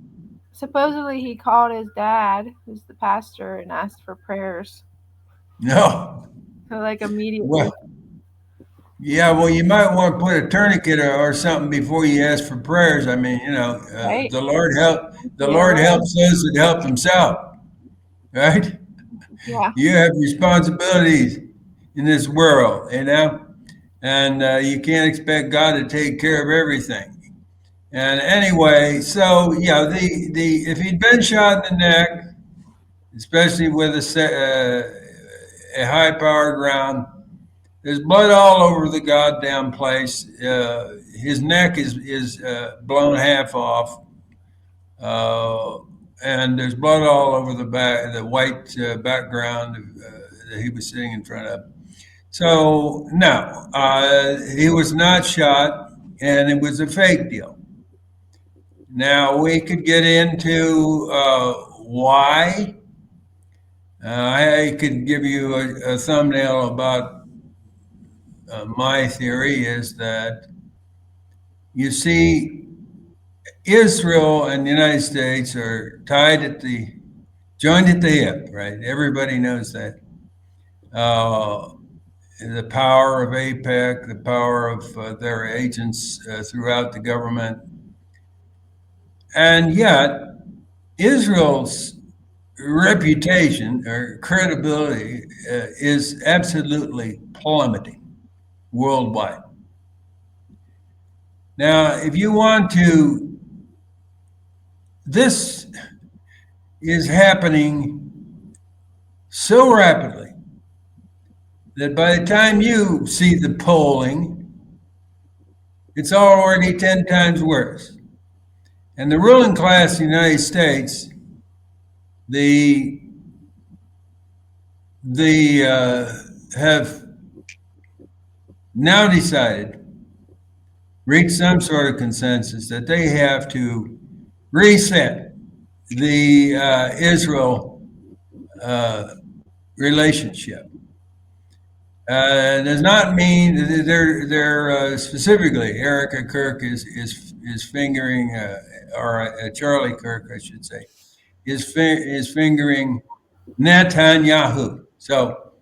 Supposedly he called his dad, who's the pastor, and asked for prayers. No. So like immediately. Well, you might want to put a tourniquet or something before you ask for prayers. I mean, right? The Lord helps those that help themselves, right? Yeah. You have responsibilities in this world, and you can't expect God to take care of everything. And anyway, so if he'd been shot in the neck, especially with a high-powered round, there's blood all over the goddamn place. His neck is blown half off, and there's blood all over the white background that he was sitting in front of. So no, he was not shot, and it was a fake deal. Now we could get into why. I could give you a thumbnail about my theory is that, you see, Israel and the United States are joined at the hip, right? Everybody knows that. The power of AIPAC, the power of their agents throughout the government. And yet, Israel's reputation or credibility is absolutely plummeting worldwide. Now, if you want to, this is happening so rapidly that by the time you see the polling, it's already 10 times worse. And the ruling class in the United States, have now decided, reached some sort of consensus that they have to reset the Israel relationship. Does not mean that they're specifically Erica Kirk is fingering, or Charlie Kirk, I should say, is fingering Netanyahu. So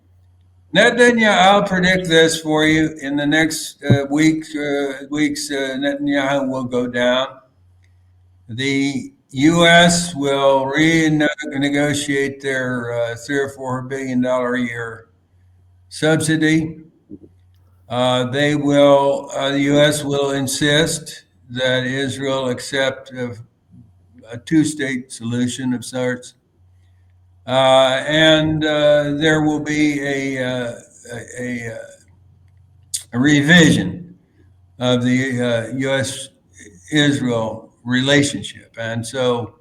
Netanyahu, I'll predict this for you. In the next weeks, Netanyahu will go down. The U.S. will renegotiate their $3 or $4 billion a year subsidy. The U.S. will insist that Israel accept a two-state solution of sorts. And there will be a revision of the U.S. Israel relationship. And so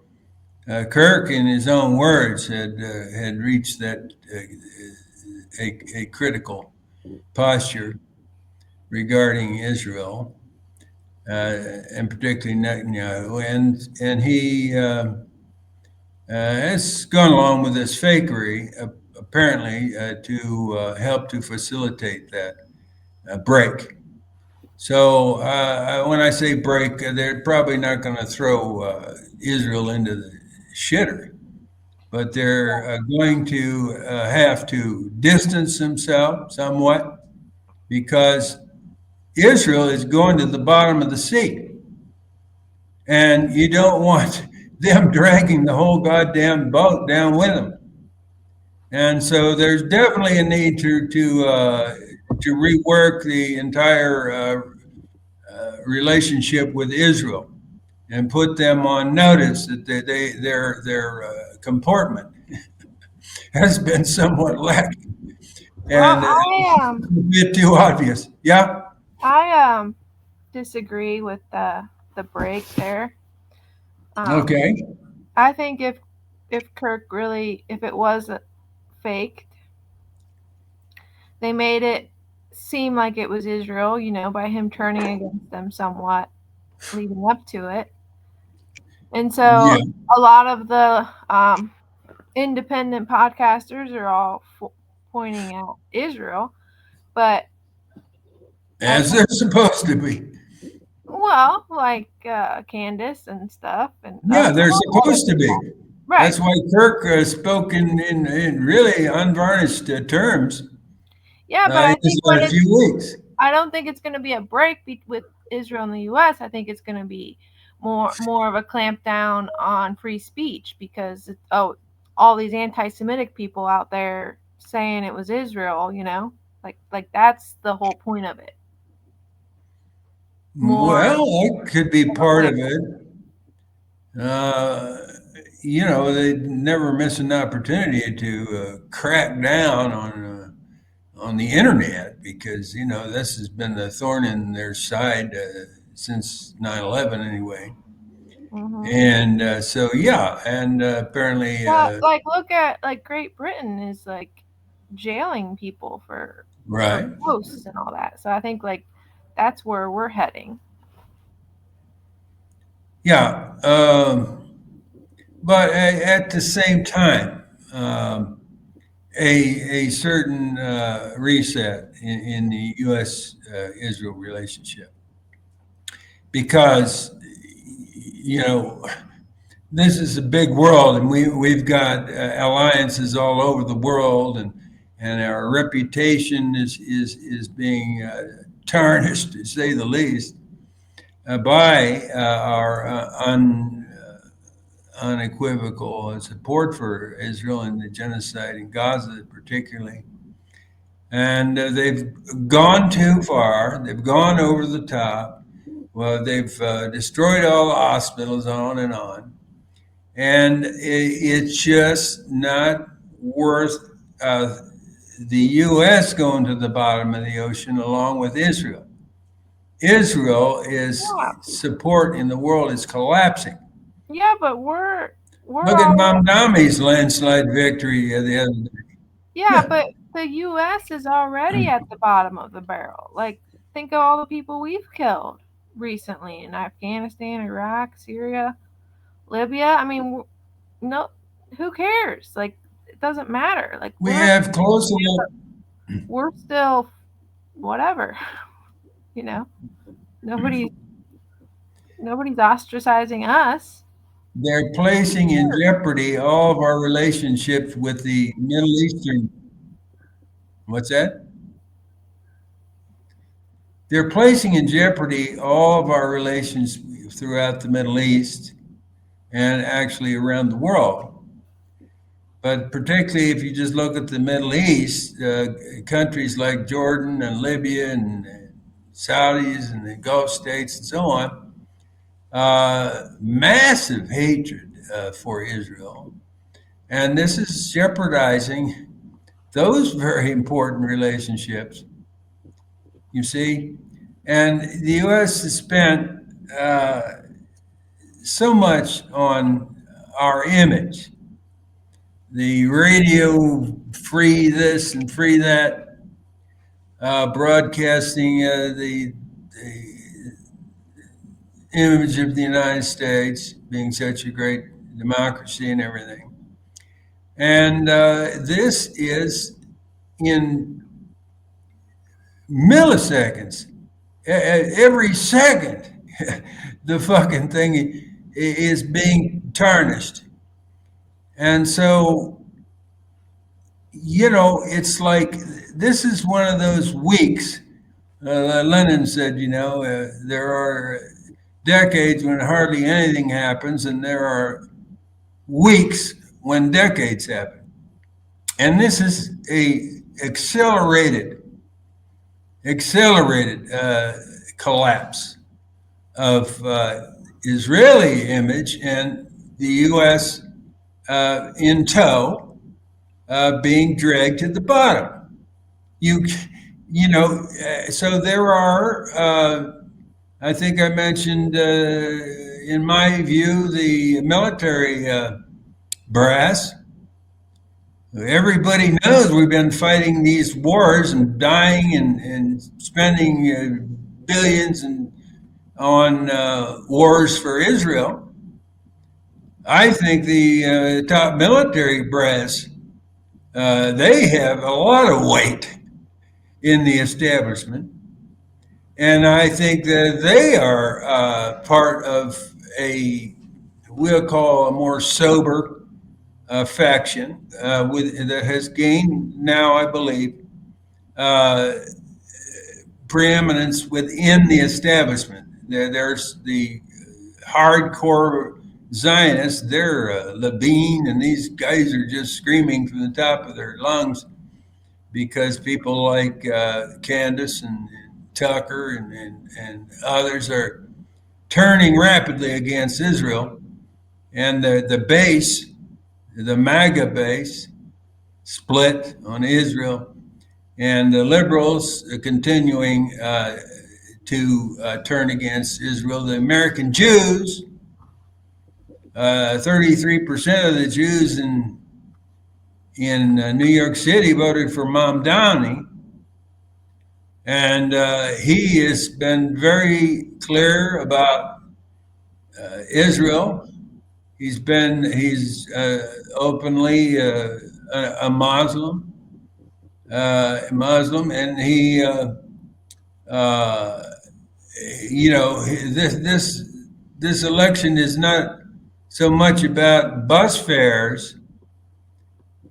Kirk, in his own words, had reached that a critical posture regarding Israel, and particularly Netanyahu, and he has gone along with this fakery, apparently, to help to facilitate that break. So when I say break, they're probably not going to throw Israel into the shitter, but they're going to have to distance themselves somewhat, because Israel is going to the bottom of the sea. And you don't want them dragging the whole goddamn boat down with them. And so there's definitely a need to rework the entire relationship with Israel and put them on notice that their comportment has been somewhat lacking, and Well, a bit too obvious. Yeah. I disagree with the break there. Okay. I think if Kirk really, if it was faked, they made it seem like it was Israel, by him turning against them somewhat leading up to it. And so a lot of the independent podcasters are all pointing out Israel, but as they're supposed to be. Well, like Candace and stuff, and yeah, they're supposed to be. Right. That's why Kirk spoke in really unvarnished terms. Yeah, but I think in a few weeks. I don't think it's going to be a break with Israel and the U.S. I think it's going to be more of a clampdown on free speech, because all these anti-Semitic people out there saying it was Israel, like that's the whole point of it. Well, that could be part of it. They never miss an opportunity to crack down on the internet, because this has been the thorn in their side since 9/11 anyway. Mm-hmm. And so and apparently like look at like Great Britain is like jailing people for posts and all that. So I think like that's where we're heading. Yeah, but at the same time, a certain reset in the U.S.-Israel relationship, because this is a big world, and we've got alliances all over the world, and our reputation is being tarnished, to say the least, by our unequivocal support for Israel and the genocide in Gaza, particularly. And they've gone too far. They've gone over the top. Well, they've destroyed all the hospitals, on and on. And it's just not worth the U.S. going to the bottom of the ocean along with Israel. Israel support in the world is collapsing. Yeah, but we're look at Mamdami's landslide victory the other day. Yeah, but the U.S. is already at the bottom of the barrel. Like, think of all the people we've killed recently in Afghanistan, Iraq, Syria, Libya. I mean, no, who cares? Like, it doesn't matter. Like, we have close enough. We're still whatever. Nobody's ostracizing us. They're placing in jeopardy all of our relationships with the Middle Eastern What's that? They're placing in jeopardy all of our relations throughout the Middle East and actually around the world. But particularly if you just look at the Middle East, countries like Jordan and Libya and Saudis and the Gulf states and so on, massive hatred for Israel. And this is jeopardizing those very important relationships, you see. And the U.S. has spent so much on our image, the radio free this and free that, broadcasting the image of the United States being such a great democracy and everything. And this is in milliseconds, every second, the fucking thing is being tarnished. And so, it's like this is one of those weeks. Lenin said, there are decades when hardly anything happens, and there are weeks when decades happen. And this is a accelerated collapse of Israeli image, and the U.S. In tow, being dragged to the bottom. So there are. I think I mentioned, in my view, the military brass. Everybody knows we've been fighting these wars and dying and spending billions on wars for Israel. I think the top military brass, they have a lot of weight in the establishment. And I think that they are part of we'll call a more sober faction that has gained now, I believe, preeminence within the establishment. There's the hardcore Zionists, they're Levine, and these guys are just screaming from the top of their lungs because people like Candace and Tucker and others are turning rapidly against Israel. And the base, the MAGA base, split on Israel, and the liberals are continuing to turn against Israel. The American Jews, 33% of the Jews in New York City voted for Mamdani, and he has been very clear about Israel. He's openly a Muslim, and he, this election is not so much about bus fares.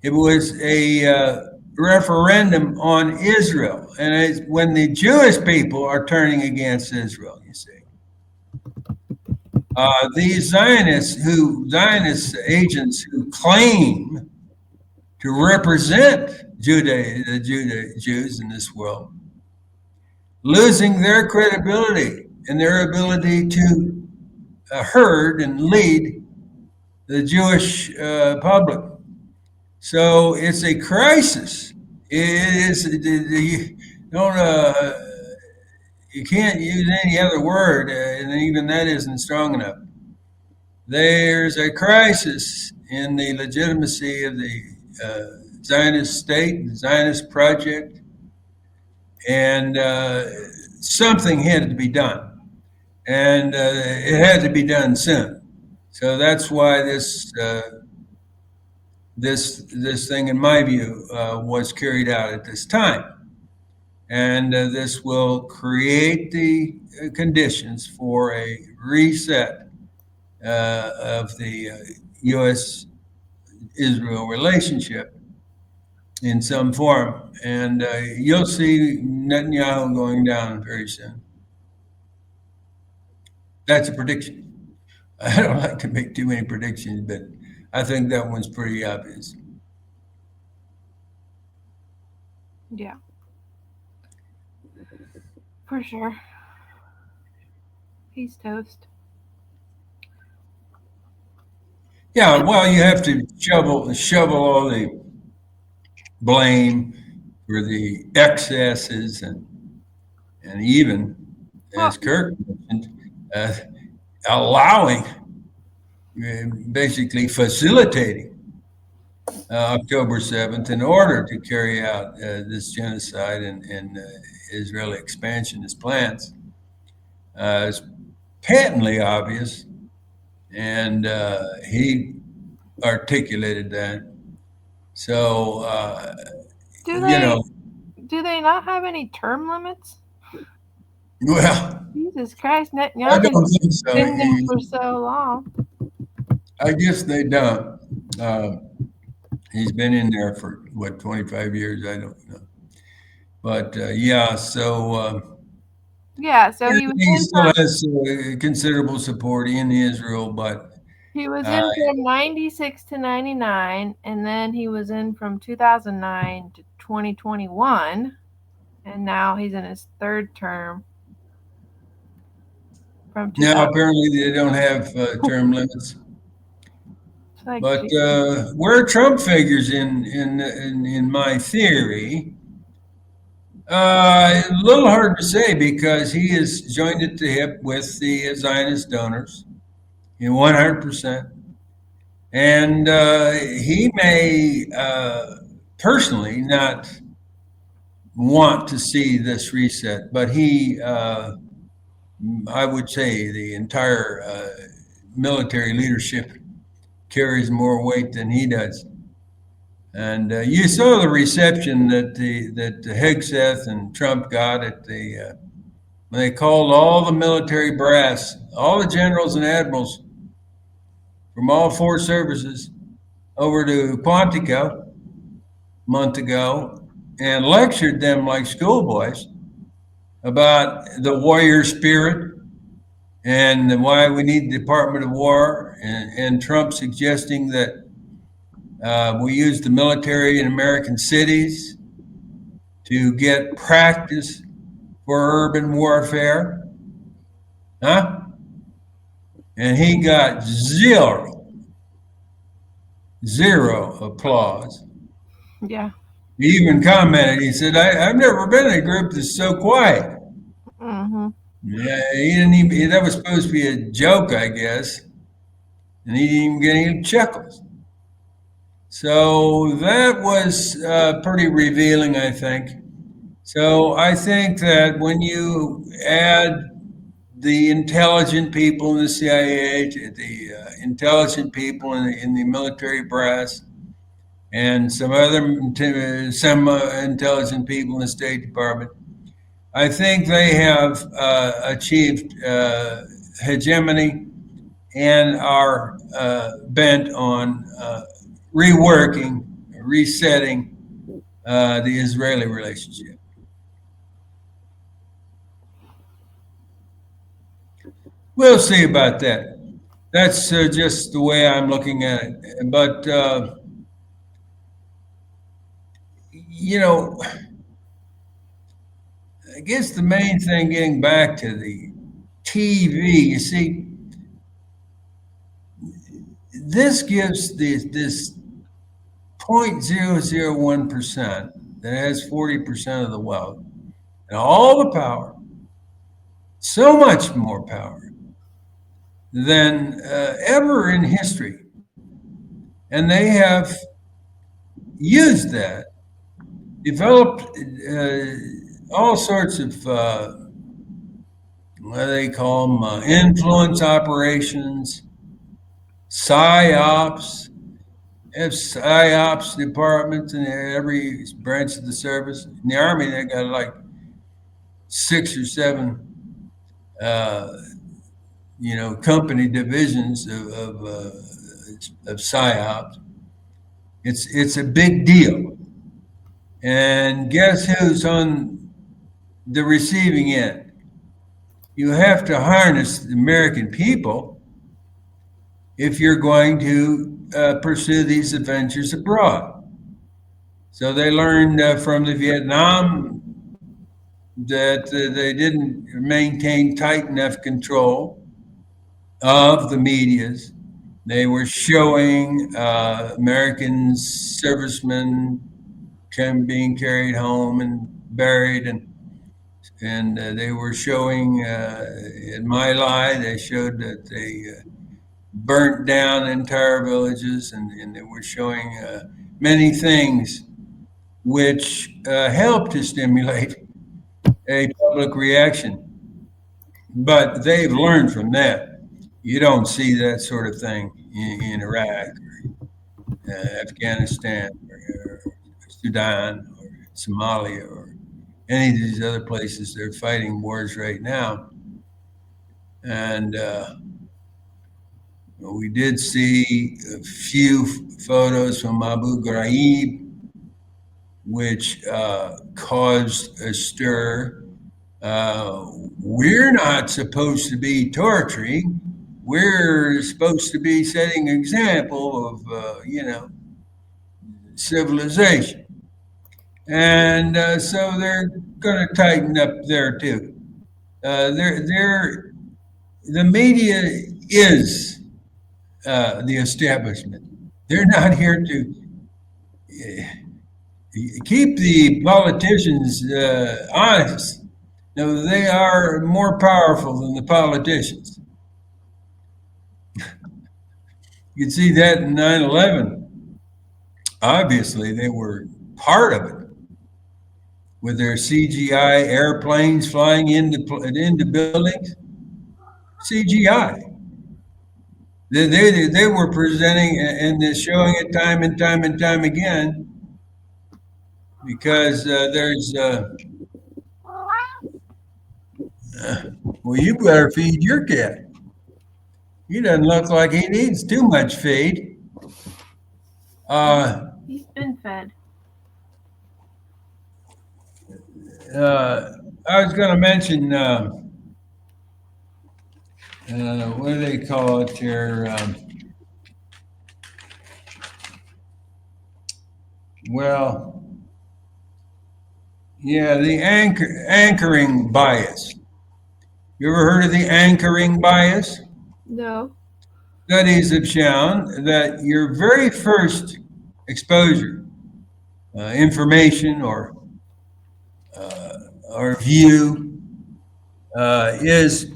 It was a referendum on Israel, and it's when the Jewish people are turning against Israel, you see. These Zionist agents who claim to represent the Jews in this world, losing their credibility and their ability to herd and lead the Jewish public. So it's a crisis. It is. You can't use any other word, and even that isn't strong enough. There's a crisis in the legitimacy of the Zionist state, the Zionist project, and something had to be done, and it had to be done soon. So that's why this thing, in my view, was carried out at this time. And this will create the conditions for a reset of the U.S.-Israel relationship. in some form. And you'll see Netanyahu going down very soon. That's a prediction. I don't like to make too many predictions, but I think that one's pretty obvious. Yeah. For sure. He's toast. Yeah, well, you have to shovel all the blame for the excesses and even, as Kirk mentioned, allowing, basically facilitating October 7th in order to carry out this genocide and Israeli expansionist plans is patently obvious, and he articulated that. So, Do know, they not have any term limits? well, Jesus Christ, I Netanyahu don't think so. been there for so long. I guess they don't. He's been in there for what, 25 years? I don't know. But yeah, so Yeah, so he was he in still from, has considerable support in Israel, but he was in from 96 to 99, and then he was in from 2009 to 2021, and now he's in his third term. From now apparently they don't have term limits. Like, but where Trump figures in my theory, a little hard to say because he is joined at the hip with the Zionist donors in 100%. And he may personally not want to see this reset, but he, I would say, the entire military leadership carries more weight than he does. And you saw the reception that the Hegseth and Trump got at the when they called all the military brass, all the generals and admirals from all four services over to Quantico a month ago and lectured them like schoolboys about the warrior spirit and why we need the Department of War, and Trump suggesting that we use the military in American cities to get practice for urban warfare. Huh? And he got zero applause. Yeah. He even commented, he said, I've never been in a group that's so quiet. Mm-hmm. Yeah, he didn't even, that was supposed to be a joke, I guess. And he didn't even get any chuckles. So that was pretty revealing, I think. So I think that when you add the intelligent people in the CIA, the intelligent people in the military brass, and some other intelligent people in the State Department, I think they have achieved hegemony and are bent on reworking, resetting the Israeli relationship. We'll see about that. That's just the way I'm looking at it. But, I guess the main thing, getting back to the TV, you see, this gives this 0.001% that has 40% of the wealth and all the power, so much more power than ever in history. And they have used that, developed all sorts of, what do they call them, influence operations, psyops. They have psyops departments in every branch of the service. In the Army, they got like 6 or 7, company divisions of psyops. It's a big deal. And guess who's on the receiving end? You have to harness the American people if you're going to pursue these adventures abroad. So they learned from the Vietnam that they didn't maintain tight enough control of the medias. They were showing American servicemen being carried home and buried, and they were showing in My Lai. They showed that they burnt down entire villages, and they were showing many things which helped to stimulate a public reaction. But they've learned from that. You don't see that sort of thing in Iraq, or Afghanistan, or Sudan, or Somalia, or any of these other places. They're fighting wars right now. And we did see a few photos from Abu Ghraib, which caused a stir. We're not supposed to be torturing. We're supposed to be setting an example of, civilization. And so they're going to tighten up there too. The media is the establishment. They're not here to keep the politicians honest. No, they are more powerful than the politicians. You can see that in 9/11. Obviously, they were part of it with their CGI airplanes flying into buildings. CGI. They were presenting and showing it time and time and time again because there's. Well, you better feed your cat. He doesn't look like he needs too much feed. He's been fed. I was going to mention, what do they call it here? Well, yeah, the anchoring bias. You ever heard of the anchoring bias? No. Studies have shown that your very first exposure, information or view, is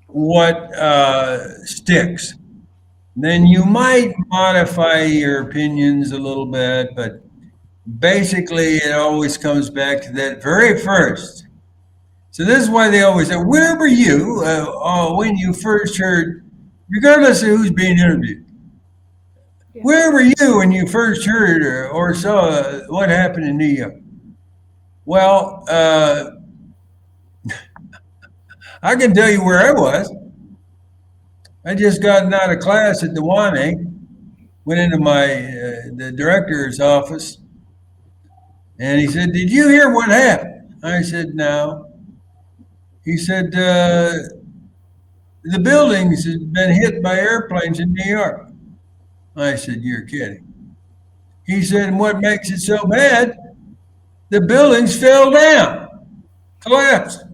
what sticks. Then you might modify your opinions a little bit, but basically it always comes back to that very first. So this is why they always say, where were you when you first heard, regardless of who's being interviewed, where were you when you first heard or saw what happened in New York? Well, I can tell you where I was. I just gotten out of class at the Wane, went into the director's office, and he said, "Did you hear what happened?" I said, "No." He said, "The buildings had been hit by airplanes in New York." I said, "You're kidding." He said, "And what makes it so bad? The buildings fell down, collapsed."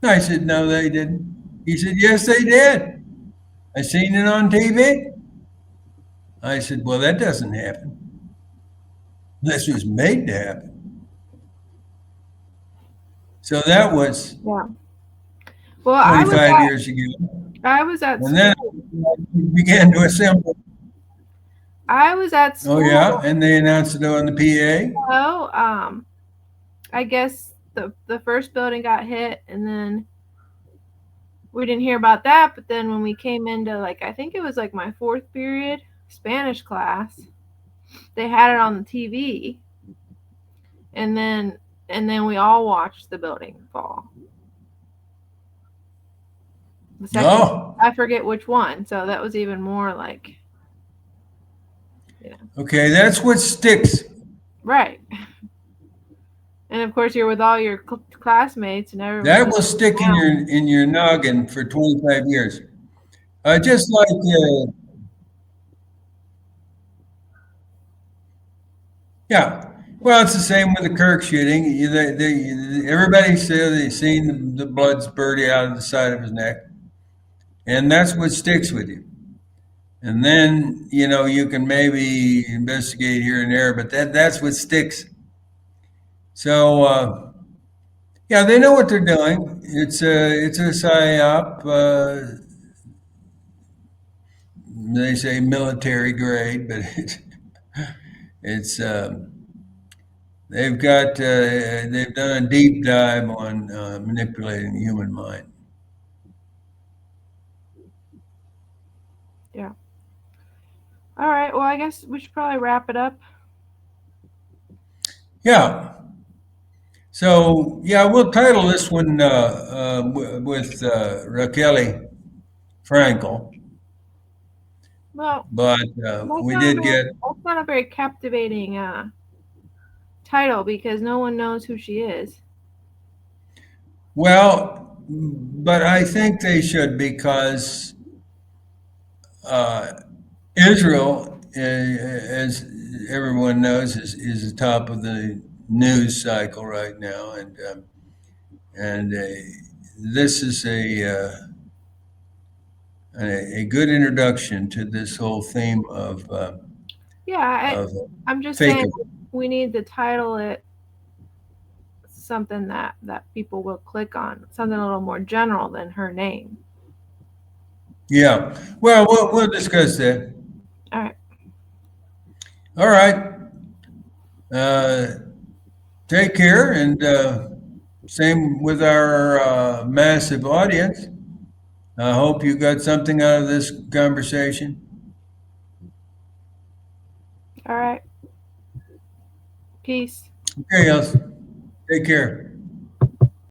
I said, "No, they didn't." He said, "Yes, they did. I seen it on TV." I said, "Well, that doesn't happen. This was made to happen." So that was 25 years ago. I was at and then we began to assemble. I was at school. Oh yeah, and they announced it on the PA. So, I guess the first building got hit, and then we didn't hear about that. But then when we came into I think it was my fourth period Spanish class, they had it on the TV, and then we all watched the building fall. The second, I forget which one. So that was even more Okay, that's what sticks. Right. And of course, you're with all your classmates and everyone. That will stick in your noggin for 25 years. Just like yeah. Well, it's the same with the Kirk shooting. Everybody said they seen the blood spurting out of the side of his neck, and that's what sticks with you. And then you can maybe investigate here and there, but that's what sticks. So yeah, they know what they're doing. It's a psyop. They say military grade, but it's they've done a deep dive on manipulating the human mind. Yeah. All right. Well, I guess we should probably wrap it up. Yeah. So yeah, we'll title this one with Raquel Frankel. Well, but we did get. That's not a very captivating title because no one knows who she is. Well, but I think they should because Israel, as everyone knows, is the top of the news cycle right now, and this is a good introduction to this whole theme of I'm just saying we need to title it something that people will click on, something a little more general than her name. Yeah, well, we'll discuss that. All right. Take care, and same with our massive audience. I hope you got something out of this conversation. All right. Peace. Okay, Elsa. Take care.